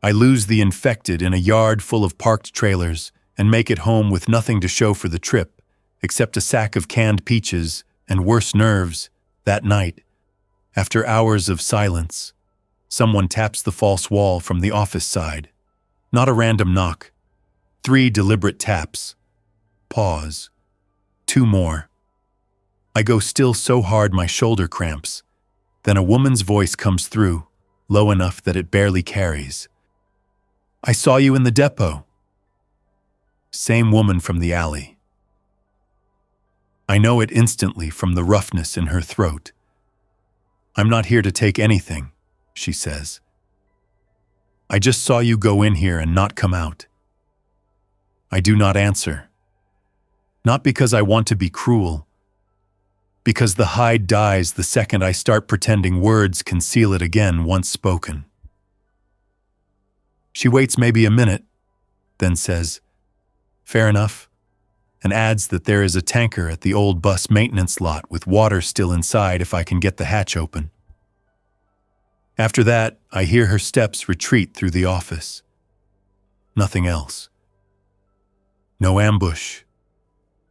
I lose the infected in a yard full of parked trailers and make it home with nothing to show for the trip, except a sack of canned peaches and worse nerves. That night, after hours of silence, someone taps the false wall from the office side. Not a random knock. 3 deliberate taps. Pause. 2 more. I go still so hard my shoulder cramps. Then a woman's voice comes through, low enough that it barely carries. "I saw you in the depot." Same woman from the alley. I know it instantly from the roughness in her throat. "I'm not here to take anything," she says. "I just saw you go in here and not come out." I do not answer. Not because I want to be cruel, because the hide dies the second I start pretending words conceal it again once spoken. She waits maybe a minute, then says, "Fair enough," and adds that there is a tanker at the old bus maintenance lot with water still inside if I can get the hatch open. After that, I hear her steps retreat through the office. Nothing else. No ambush.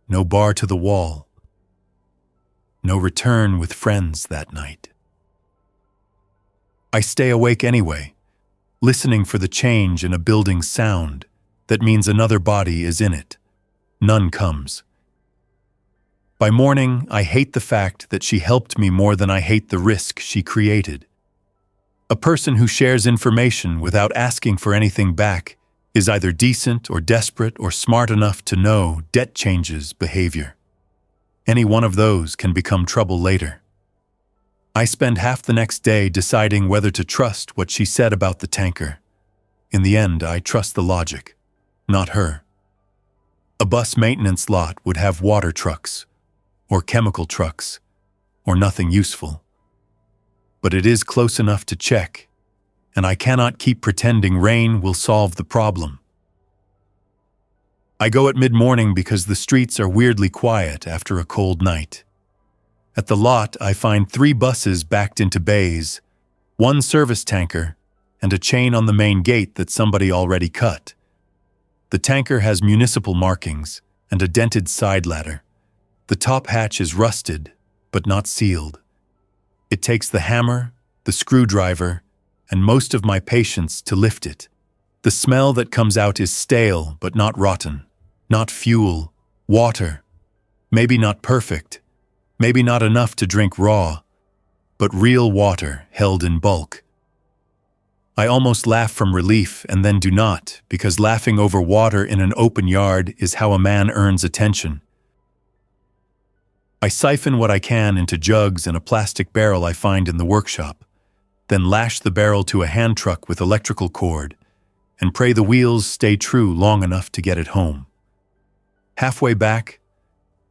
No bar to the wall. no return with friends that night. I stay awake anyway, listening for the change in a building's sound that means another body is in it. None comes. By morning, I hate the fact that she helped me more than I hate the risk she created. A person who shares information without asking for anything back is either decent or desperate or smart enough to know debt changes behavior. Any one of those can become trouble later. I spend half the next day deciding whether to trust what she said about the tanker. In the end, I trust the logic, not her. A bus maintenance lot would have water trucks, or chemical trucks, or nothing useful. But it is close enough to check, and I cannot keep pretending rain will solve the problem. I go at mid-morning because the streets are weirdly quiet after a cold night. At the lot, I find 3 buses backed into bays, 1 service tanker, and a chain on the main gate that somebody already cut. The tanker has municipal markings and a dented side ladder. The top hatch is rusted, but not sealed. It takes the hammer, the screwdriver, and most of my patience to lift it. The smell that comes out is stale, but not rotten. Not fuel, water. Maybe not perfect. Maybe not enough to drink raw, but real water held in bulk. I almost laugh from relief and then do not, because laughing over water in an open yard is how a man earns attention. I siphon what I can into jugs and a plastic barrel I find in the workshop, then lash the barrel to a hand truck with electrical cord, and pray the wheels stay true long enough to get it home. Halfway back,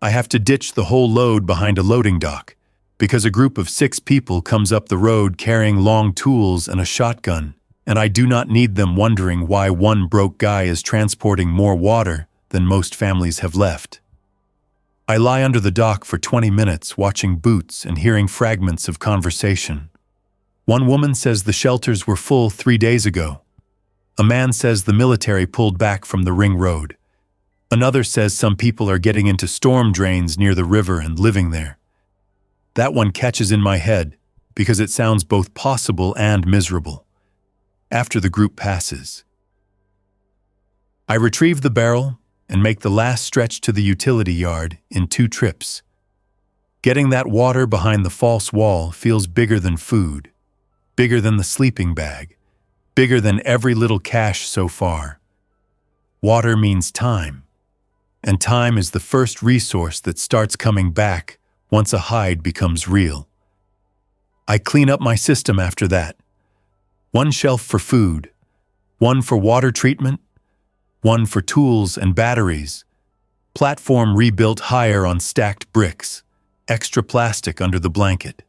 I have to ditch the whole load behind a loading dock, because a group of 6 people comes up the road carrying long tools and a shotgun, and I do not need them wondering why one broke guy is transporting more water than most families have left. I lie under the dock for 20 minutes watching boots and hearing fragments of conversation. One woman says the shelters were full 3 days ago. A man says the military pulled back from the ring road. Another says some people are getting into storm drains near the river and living there. That one catches in my head because it sounds both possible and miserable. After the group passes, I retrieve the barrel and make the last stretch to the utility yard in 2 trips. Getting that water behind the false wall feels bigger than food, bigger than the sleeping bag, bigger than every little cache so far. Water means time, and time is the first resource that starts coming back once a hide becomes real. I clean up my system after that. 1 shelf for food, 1 for water treatment, 1 for tools and batteries, platform rebuilt higher on stacked bricks, extra plastic under the blanket.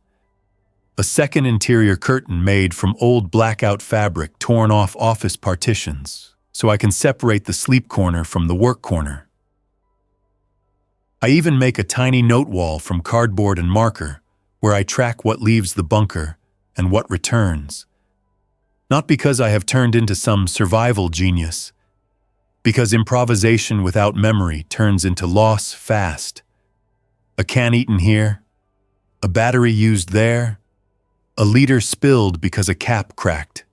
A second interior curtain made from old blackout fabric torn off office partitions, so I can separate the sleep corner from the work corner. I even make a tiny note wall from cardboard and marker, where I track what leaves the bunker and what returns. Not because I have turned into some survival genius, because improvisation without memory turns into loss fast. A can eaten here, a battery used there, a liter spilled because a cap cracked.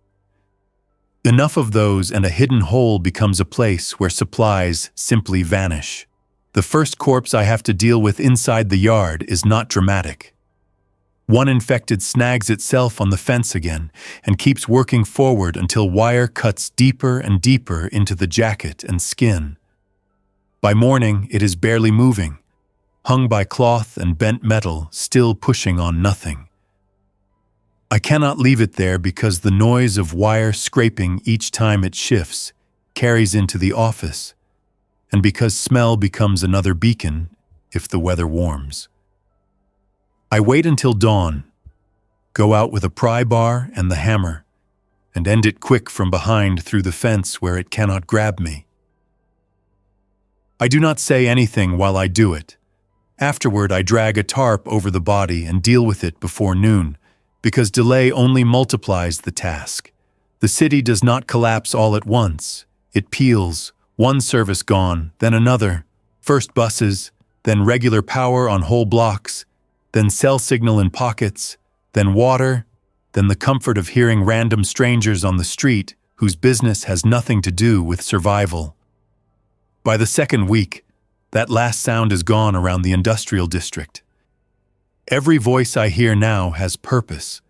Enough of those and a hidden hole becomes a place where supplies simply vanish. The first corpse I have to deal with inside the yard is not dramatic. One infected snags itself on the fence again and keeps working forward until wire cuts deeper and deeper into the jacket and skin. By morning, it is barely moving, hung by cloth and bent metal, still pushing on nothing. I cannot leave it there because the noise of wire scraping each time it shifts carries into the office, and because smell becomes another beacon if the weather warms. I wait until dawn, go out with a pry bar and the hammer, and end it quick from behind through the fence where it cannot grab me. I do not say anything while I do it. Afterward, I drag a tarp over the body and deal with it before noon, because delay only multiplies the task. The city does not collapse all at once. It peels, 1 service gone, then another, first buses, then regular power on whole blocks, then cell signal in pockets, then water, then the comfort of hearing random strangers on the street whose business has nothing to do with survival. By the second week, that last sound is gone around the industrial district. Every voice I hear now has purpose.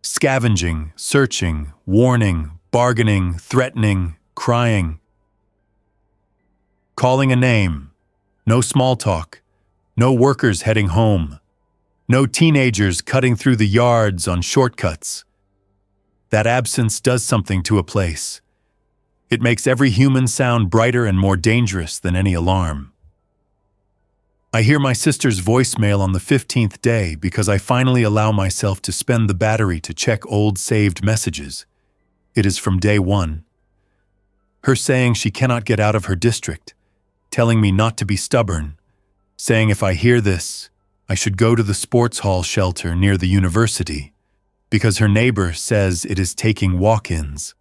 Scavenging, searching, warning, bargaining, threatening, crying. Calling a name. No small talk. No workers heading home. No teenagers cutting through the yards on shortcuts. That absence does something to a place. It makes every human sound brighter and more dangerous than any alarm. I hear my sister's voicemail on the 15th day because I finally allow myself to spend the battery to check old saved messages. It is from day one. Her saying she cannot get out of her district, telling me not to be stubborn, saying if I hear this, I should go to the sports hall shelter near the university, because her neighbor says it is taking walk-ins.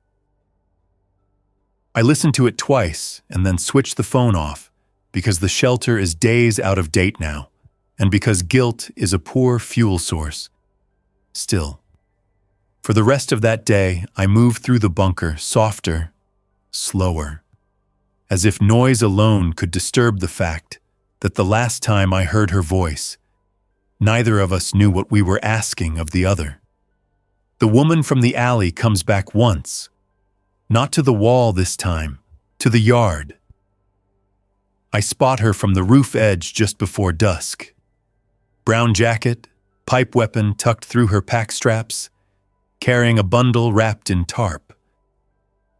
I listen to it twice and then switch the phone off, because the shelter is days out of date now, and because guilt is a poor fuel source. Still, for the rest of that day, I move through the bunker softer, slower, as if noise alone could disturb the fact that the last time I heard her voice, neither of us knew what we were asking of the other. The woman from the alley comes back once, not to the wall this time, to the yard. I spot her from the roof edge just before dusk. Brown jacket, pipe weapon tucked through her pack straps, carrying a bundle wrapped in tarp.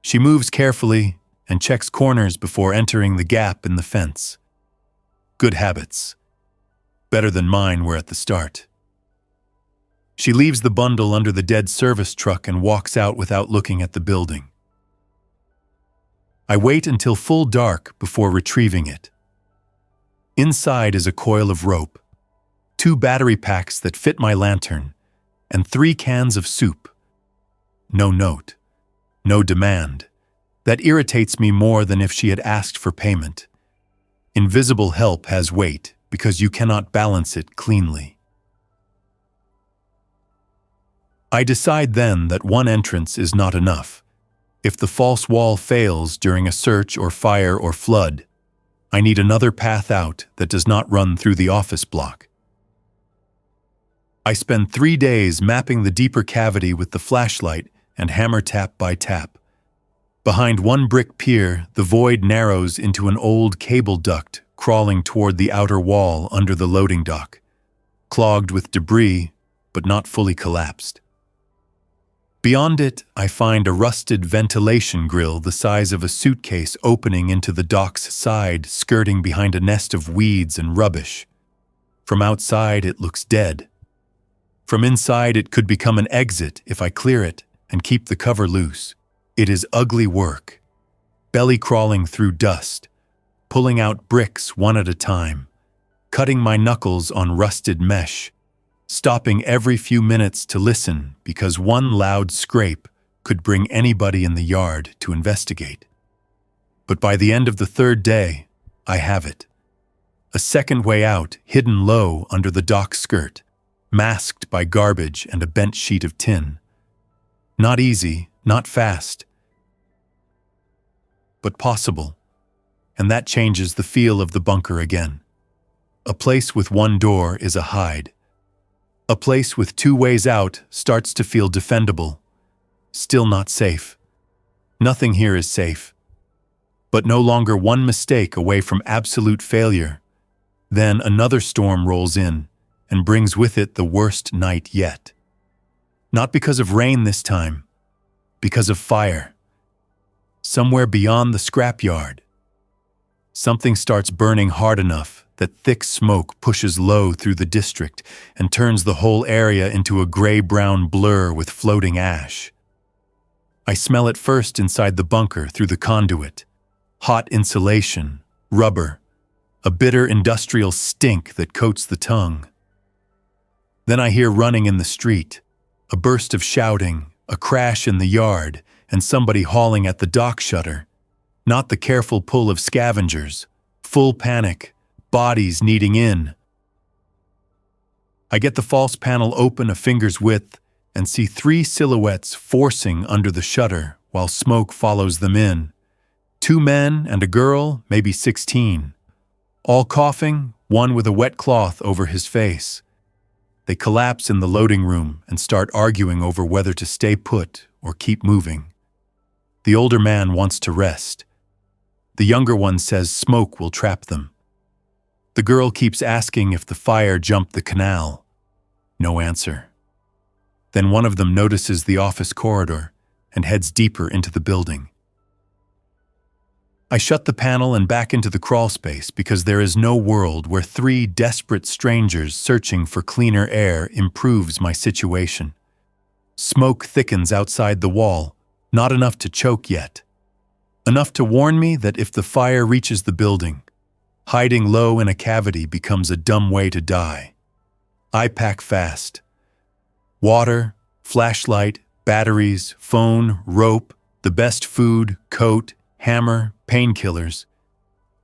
She moves carefully and checks corners before entering the gap in the fence. Good habits. Better than mine were at the start. She leaves the bundle under the dead service truck and walks out without looking at the building. I wait until full dark before retrieving it. Inside is a coil of rope, 2 battery packs that fit my lantern, and 3 cans of soup. No note, no demand. That irritates me more than if she had asked for payment. Invisible help has weight because you cannot balance it cleanly. I decide then that one entrance is not enough. If the false wall fails during a search or fire or flood, I need another path out that does not run through the office block. I spend 3 days mapping the deeper cavity with the flashlight and hammer tap by tap. Behind one brick pier, the void narrows into an old cable duct crawling toward the outer wall under the loading dock, clogged with debris but not fully collapsed. Beyond it, I find a rusted ventilation grill the size of a suitcase opening into the dock's side, skirting behind a nest of weeds and rubbish. From outside, it looks dead. From inside, it could become an exit if I clear it and keep the cover loose. It is ugly work, belly crawling through dust, pulling out bricks one at a time, cutting my knuckles on rusted mesh, stopping every few minutes to listen because one loud scrape could bring anybody in the yard to investigate. But by the end of the 3rd day, I have it. A second way out, hidden low under the dock skirt, masked by garbage and a bent sheet of tin. Not easy, not fast, but possible. And that changes the feel of the bunker again. A place with one door is a hide. A place with 2 ways out starts to feel defendable. Still not safe. Nothing here is safe. But no longer one mistake away from absolute failure. Then another storm rolls in and brings with it the worst night yet. Not because of rain this time, because of fire. Somewhere beyond the scrapyard. Something starts burning hard enough that thick smoke pushes low through the district and turns the whole area into a gray-brown blur with floating ash. I smell it first inside the bunker through the conduit. Hot insulation, rubber, a bitter industrial stink that coats the tongue. Then I hear running in the street, a burst of shouting, a crash in the yard, and somebody hauling at the dock shutter. Not the careful pull of scavengers, full panic, bodies needing in. I get the false panel open a finger's width and see 3 silhouettes forcing under the shutter while smoke follows them in. 2 men and a girl, maybe 16. All coughing, one with a wet cloth over his face. They collapse in the loading room and start arguing over whether to stay put or keep moving. The older man wants to rest. The younger one says smoke will trap them. The girl keeps asking if the fire jumped the canal. No answer. Then one of them notices the office corridor and heads deeper into the building. I shut the panel and back into the crawl space because there is no world where 3 desperate strangers searching for cleaner air improves my situation. Smoke thickens outside the wall, not enough to choke yet. Enough to warn me that if the fire reaches the building, hiding low in a cavity becomes a dumb way to die. I pack fast. Water, flashlight, batteries, phone, rope, the best food, coat, hammer, painkillers.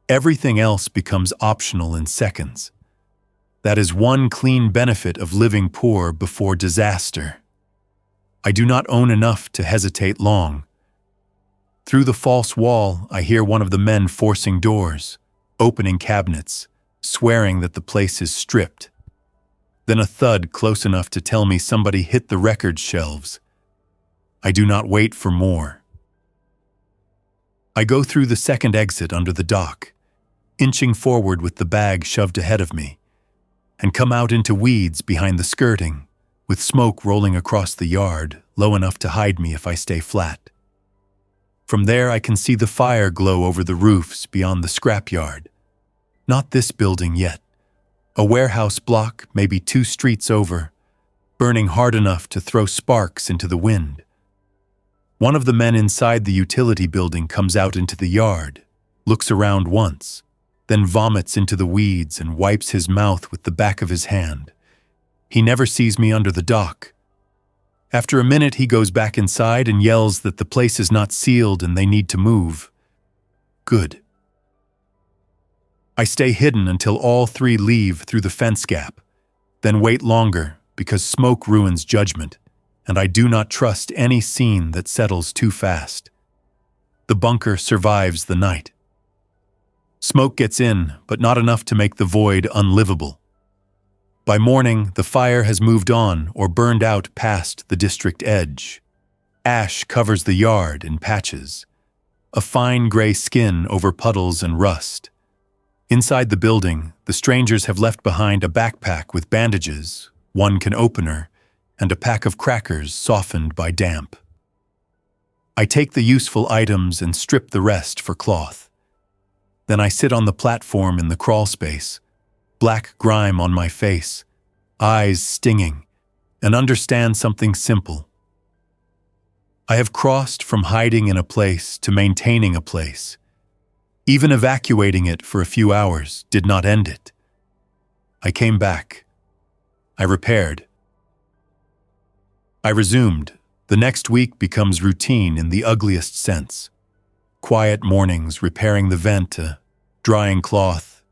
Everything else becomes optional in seconds. That is one clean benefit of living poor before disaster. I do not own enough to hesitate long. Through the false wall, I hear one of the men forcing doors, opening cabinets, swearing that the place is stripped. Then a thud close enough to tell me somebody hit the record shelves. I do not wait for more. I go through the second exit under the dock, inching forward with the bag shoved ahead of me, and come out into weeds behind the skirting, with smoke rolling across the yard, low enough to hide me if I stay flat. From there I can see the fire glow over the roofs beyond the scrapyard. Not this building yet. A warehouse block, maybe 2 streets over, burning hard enough to throw sparks into the wind. One of the men inside the utility building comes out into the yard, looks around once, then vomits into the weeds and wipes his mouth with the back of his hand. He never sees me under the dock. After a minute, he goes back inside and yells that the place is not sealed and they need to move. Good. I stay hidden until all 3 leave through the fence gap, then wait longer because smoke ruins judgment, and I do not trust any scene that settles too fast. The bunker survives the night. Smoke gets in, but not enough to make the void unlivable. By morning, the fire has moved on or burned out past the district edge. Ash covers the yard in patches, a fine gray skin over puddles and rust. Inside the building, the strangers have left behind a backpack with bandages, 1 can opener, and a pack of crackers softened by damp. I take the useful items and strip the rest for cloth. Then I sit on the platform in the crawl space, black grime on my face, eyes stinging, and understand something simple. I have crossed from hiding in a place to maintaining a place. Even evacuating it for a few hours did not end it. I came back. I repaired. I resumed. The next week becomes routine in the ugliest sense. Quiet mornings repairing the vent, drying cloth,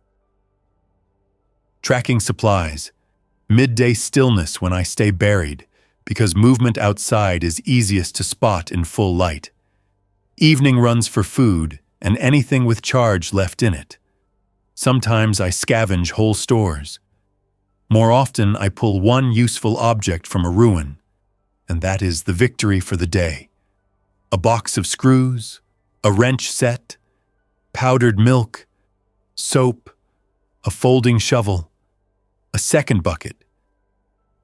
tracking supplies, midday stillness when I stay buried because movement outside is easiest to spot in full light. Evening runs for food and anything with charge left in it. Sometimes I scavenge whole stores. More often I pull 1 useful object from a ruin, and that is the victory for the day. A box of screws, a wrench set, powdered milk, soap, a folding shovel, a second bucket.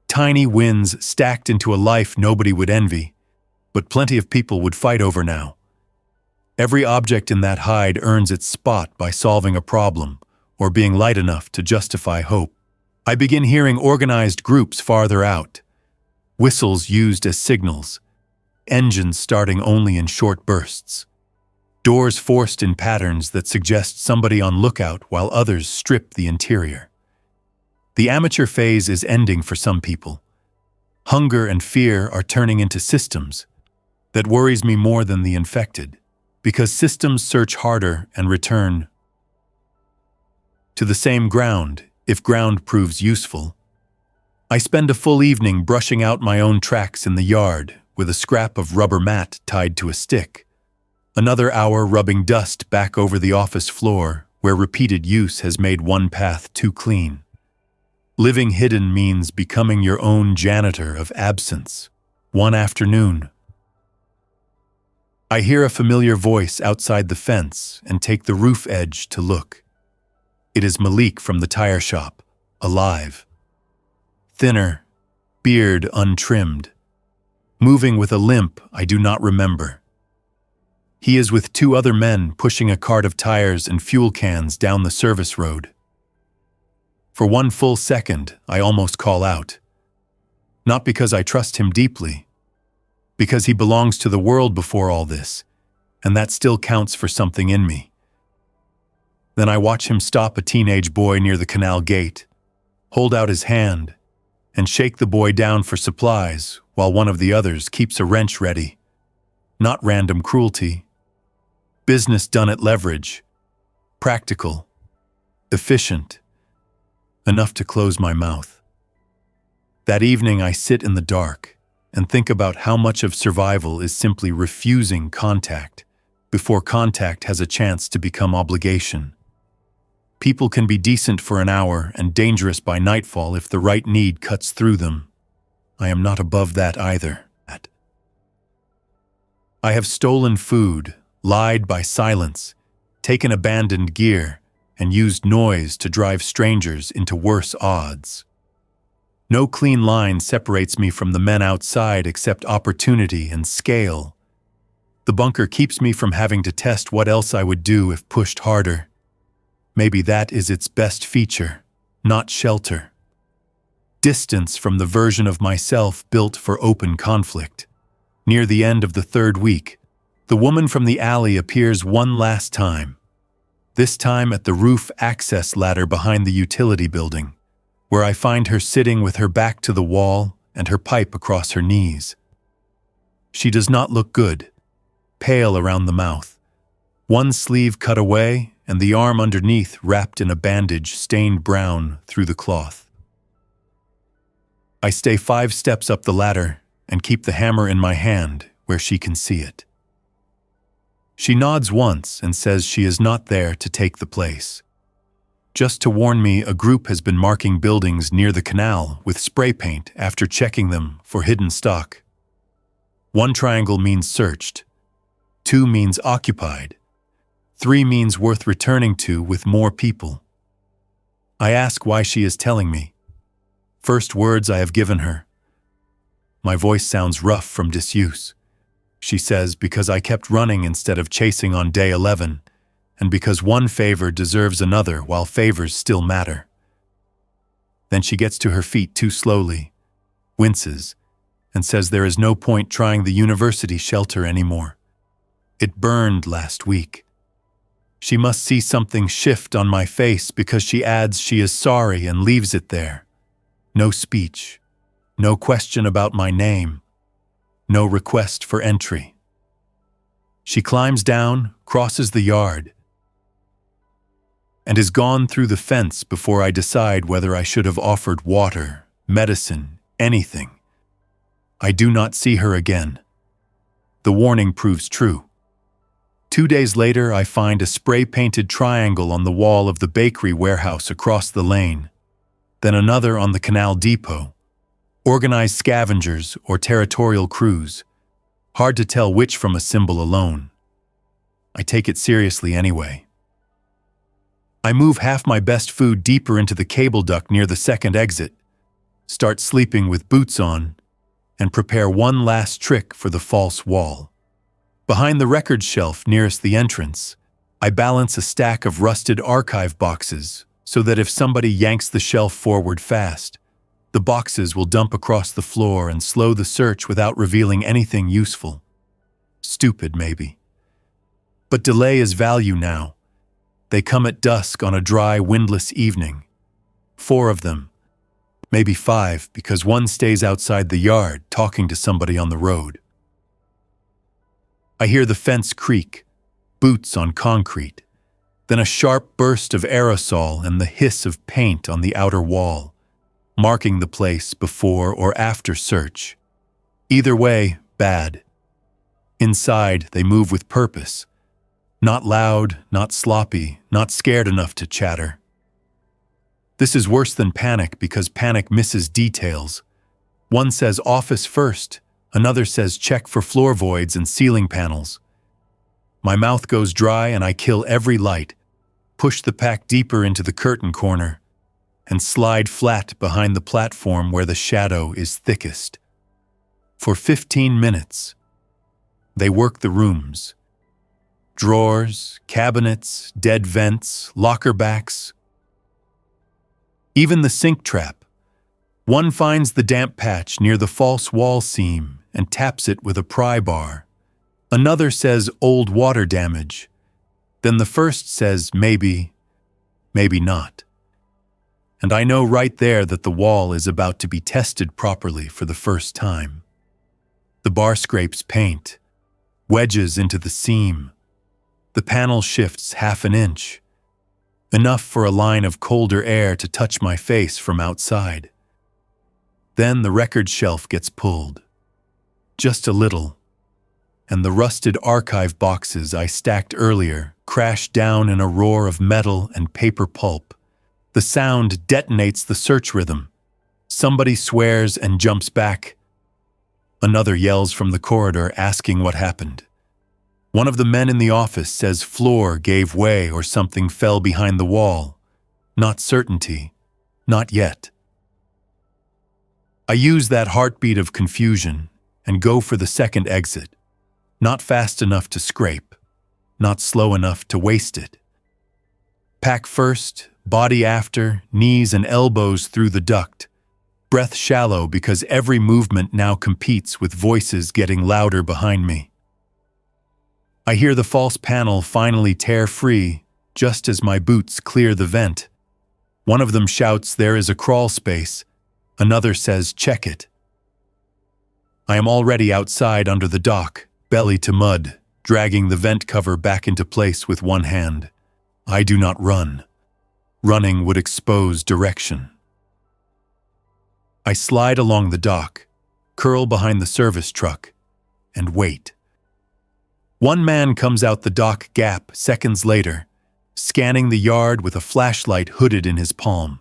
Tiny wins stacked into a life nobody would envy, but plenty of people would fight over now. Every object in that hide earns its spot by solving a problem or being light enough to justify hope. I begin hearing organized groups farther out, whistles used as signals, engines starting only in short bursts, doors forced in patterns that suggest somebody on lookout while others strip the interior. The amateur phase is ending for some people. Hunger and fear are turning into systems. That worries me more than the infected, because systems search harder and return to the same ground if ground proves useful. I spend a full evening brushing out my own tracks in the yard with a scrap of rubber mat tied to a stick. Another hour rubbing dust back over the office floor where repeated use has made one path too clean. Living hidden means becoming your own janitor of absence. One afternoon, I hear a familiar voice outside the fence and take the roof edge to look. It is Malik from the tire shop, alive. Thinner, beard untrimmed, moving with a limp I do not remember. He is with two other men pushing a cart of tires and fuel cans down the service road. For one full second, I almost call out. Not because I trust him deeply, because he belongs to the world before all this, and that still counts for something in me. Then I watch him stop a teenage boy near the canal gate, hold out his hand, and shake the boy down for supplies while one of the others keeps a wrench ready. Not random cruelty. Business done at leverage. Practical. Efficient. Enough to close my mouth. That evening I sit in the dark and think about how much of survival is simply refusing contact before contact has a chance to become obligation. People can be decent for an hour and dangerous by nightfall if the right need cuts through them. I am not above that either. I have stolen food, lied by silence, taken abandoned gear, and used noise to drive strangers into worse odds. No clean line separates me from the men outside except opportunity and scale. The bunker keeps me from having to test what else I would do if pushed harder. Maybe that is its best feature, not shelter. Distance from the version of myself built for open conflict. Near the end of the third week, the woman from the alley appears one last time. This time at the roof access ladder behind the utility building, where I find her sitting with her back to the wall and her pipe across her knees. She does not look good, pale around the mouth, one sleeve cut away and the arm underneath wrapped in a bandage stained brown through the cloth. I stay 5 steps up the ladder and keep the hammer in my hand where she can see it. She nods once and says she is not there to take the place. Just to warn me, a group has been marking buildings near the canal with spray paint after checking them for hidden stock. 1 triangle means searched, 2 means occupied, 3 means worth returning to with more people. I ask why she is telling me. First words I have given her. My voice sounds rough from disuse. She says because I kept running instead of chasing on day 11, and because one favor deserves another while favors still matter. Then she gets to her feet too slowly, winces, and says there is no point trying the university shelter anymore. It burned last week. She must see something shift on my face because she adds she is sorry and leaves it there. No speech, no question about my name, no request for entry. She climbs down, crosses the yard, and is gone through the fence before I decide whether I should have offered water, medicine, anything. I do not see her again. The warning proves true. 2 days later, I find a spray-painted triangle on the wall of the bakery warehouse across the lane, then another on the canal depot. Organized scavengers or territorial crews. Hard to tell which from a symbol alone. I take it seriously anyway. I move half my best food deeper into the cable duct near the second exit, start sleeping with boots on, and prepare one last trick for the false wall. Behind the record shelf nearest the entrance, I balance a stack of rusted archive boxes so that if somebody yanks the shelf forward fast, the boxes will dump across the floor and slow the search without revealing anything useful. Stupid, maybe. But delay is value now. They come at dusk on a dry, windless evening. 4 of them, maybe 5, because one stays outside the yard talking to somebody on the road. I hear the fence creak, boots on concrete, then a sharp burst of aerosol and the hiss of paint on the outer wall. marking the place before or after search. Either way, bad. Inside, they move with purpose. Not loud, not sloppy, not scared enough to chatter. This is worse than panic because panic misses details. One says office first, another says check for floor voids and ceiling panels. My mouth goes dry and I kill every light, push the pack deeper into the curtain corner, and slide flat behind the platform where the shadow is thickest. For 15 minutes, they work the rooms. Drawers, cabinets, dead vents, locker backs, even the sink trap. One finds the damp patch near the false wall seam and taps it with a pry bar. Another says old water damage. Then the first says maybe, maybe not. And I know right there that the wall is about to be tested properly for the first time. The bar scrapes paint, wedges into the seam. The panel shifts half an inch, enough for a line of colder air to touch my face from outside. Then the record shelf gets pulled, just a little, and the rusted archive boxes I stacked earlier crash down in a roar of metal and paper pulp. The sound detonates the search rhythm. Somebody swears and jumps back. Another yells from the corridor asking what happened. One of the men in the office says floor gave way or something fell behind the wall. Not certainty. Not yet. I use that heartbeat of confusion and go for the second exit. Not fast enough to scrape. Not slow enough to waste it. Pack first, body after, knees and elbows through the duct. Breath shallow because every movement now competes with voices getting louder behind me. I hear the false panel finally tear free, just as my boots clear the vent. One of them shouts there is a crawl space. Another says check it. I am already outside under the dock, belly to mud, dragging the vent cover back into place with one hand. I do not run. Running would expose direction. I slide along the dock, curl behind the service truck, and wait. One man comes out the dock gap seconds later, scanning the yard with a flashlight hooded in his palm.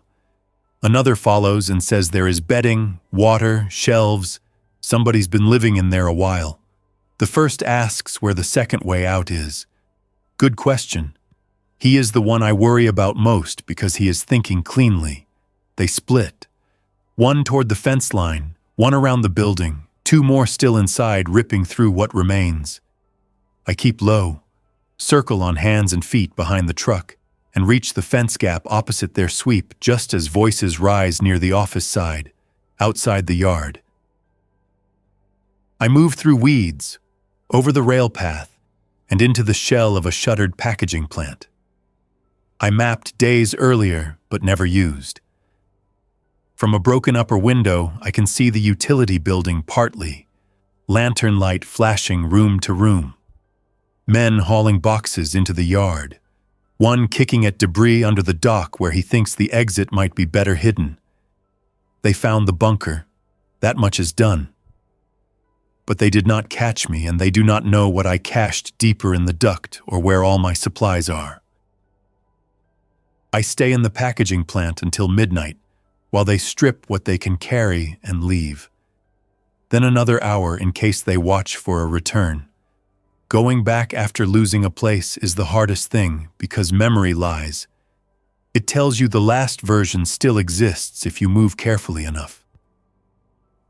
Another follows and says there is bedding, water, shelves. Somebody's been living in there a while. The first asks where the second way out is. Good question. He is the one I worry about most because he is thinking cleanly. They split. One toward the fence line, one around the building, two more still inside ripping through what remains. I keep low, circle on hands and feet behind the truck, and reach the fence gap opposite their sweep just as voices rise near the office side, outside the yard. I move through weeds, over the rail path, and into the shell of a shuttered packaging plant. I mapped days earlier, but never used. From a broken upper window, I can see the utility building partly, lantern light flashing room to room. Men hauling boxes into the yard, one kicking at debris under the dock where he thinks the exit might be better hidden. They found the bunker. That much is done. But they did not catch me, and they do not know what I cached deeper in the duct or where all my supplies are. I stay in the packaging plant until midnight, while they strip what they can carry and leave. Then another hour in case they watch for a return. Going back after losing a place is the hardest thing because memory lies. It tells you the last version still exists if you move carefully enough.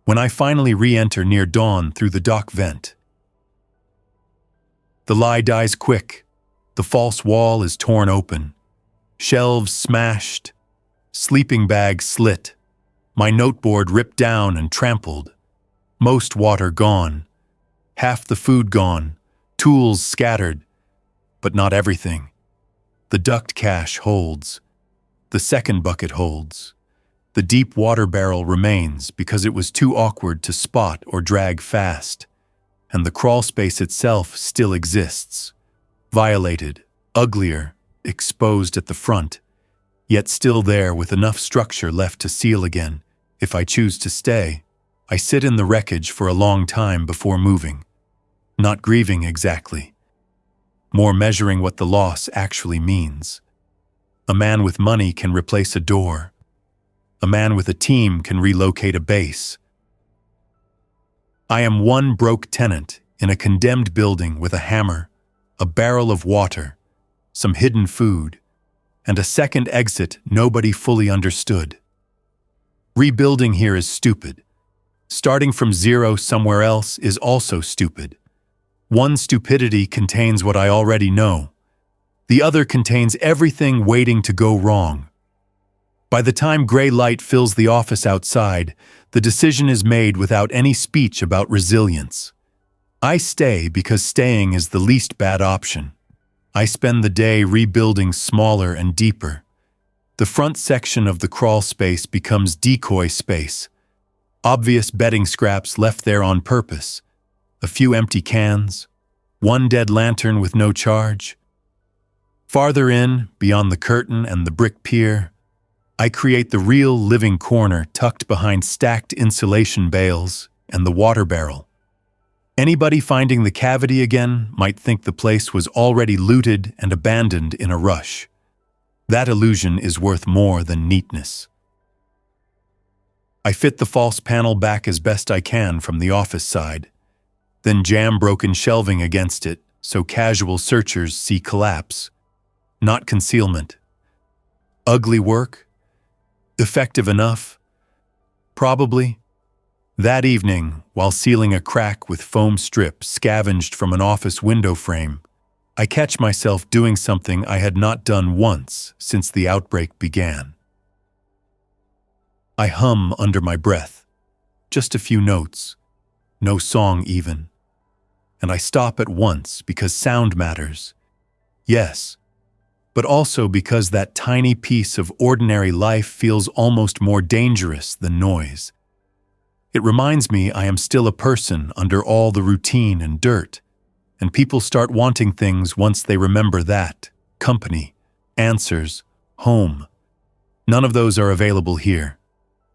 When I finally re-enter near dawn through the dock vent, the lie dies quick. The false wall is torn open. Shelves smashed. Sleeping bag slit. My noteboard ripped down and trampled. Most water gone. Half the food gone. Tools scattered. But not everything. The duct cache holds. The second bucket holds. The deep water barrel remains because it was too awkward to spot or drag fast. And the crawl space itself still exists. Violated, uglier, exposed at the front, yet still there with enough structure left to seal again If I choose to stay, I sit in the wreckage for a long time before moving. Not grieving exactly, more measuring what the loss actually means. A man with money can replace a door. A man with a team can relocate a base. I am one broke tenant in a condemned building with a hammer, a barrel of water, some hidden food, and a second exit nobody fully understood. Rebuilding here is stupid. Starting from zero somewhere else is also stupid. One stupidity contains what I already know. The other contains everything waiting to go wrong. By the time gray light fills the office outside, the decision is made without any speech about resilience. I stay because staying is the least bad option. I spend the day rebuilding smaller and deeper. The front section of the crawl space becomes decoy space. Obvious bedding scraps left there on purpose. A few empty cans. One dead lantern with no charge. Farther in, beyond the curtain and the brick pier, I create the real living corner tucked behind stacked insulation bales and the water barrel. Anybody finding the cavity again might think the place was already looted and abandoned in a rush. That illusion is worth more than neatness. I fit the false panel back as best I can from the office side, then jam broken shelving against it so casual searchers see collapse, not concealment. Ugly work? Effective enough? Probably. That evening, while sealing a crack with foam strip scavenged from an office window frame, I catch myself doing something I had not done once since the outbreak began. I hum under my breath, just a few notes, no song even. And I stop at once because sound matters. Yes, but also because that tiny piece of ordinary life feels almost more dangerous than noise. It reminds me I am still a person under all the routine and dirt, and people start wanting things once they remember that: company, answers, home. None of those are available here.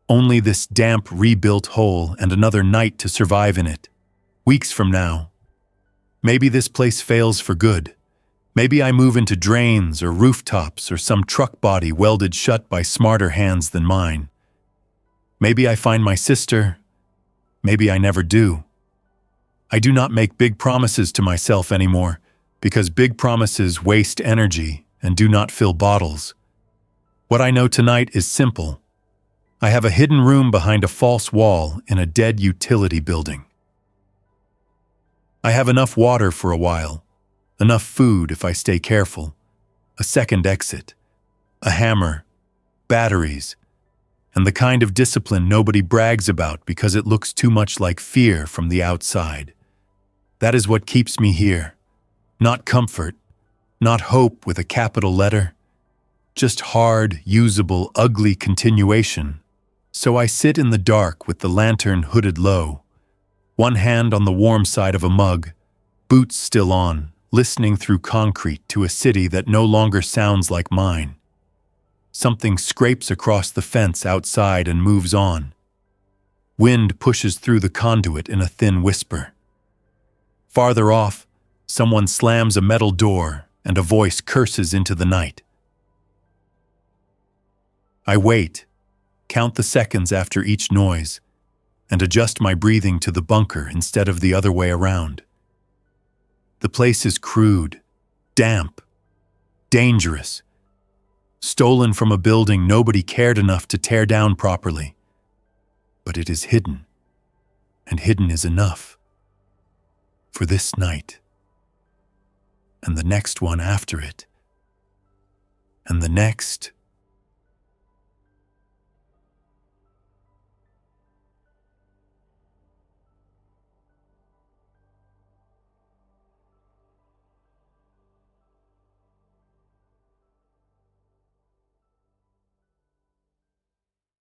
Only this damp, rebuilt hole and another night to survive in it. Weeks from now. Maybe this place fails for good. Maybe I move into drains or rooftops or some truck body welded shut by smarter hands than mine. Maybe I find my sister. Maybe I never do. I do not make big promises to myself anymore, because big promises waste energy and do not fill bottles. What I know tonight is simple. I have a hidden room behind a false wall in a dead utility building. I have enough water for a while, enough food if I stay careful, a second exit, a hammer, batteries, and the kind of discipline nobody brags about because it looks too much like fear from the outside. That is what keeps me here. Not comfort, not hope with a capital letter, just hard, usable, ugly continuation. So I sit in the dark with the lantern hooded low, one hand on the warm side of a mug, boots still on, listening through concrete to a city that no longer sounds like mine. Something scrapes across the fence outside and moves on. Wind pushes through the conduit in a thin whisper. Farther off, someone slams a metal door and a voice curses into the night. I wait, count the seconds after each noise, and adjust my breathing to the bunker instead of the other way around. The place is crude, damp, dangerous, stolen from a building nobody cared enough to tear down properly. But it is hidden, and hidden is enough. For this night, and the next one after it, and the next,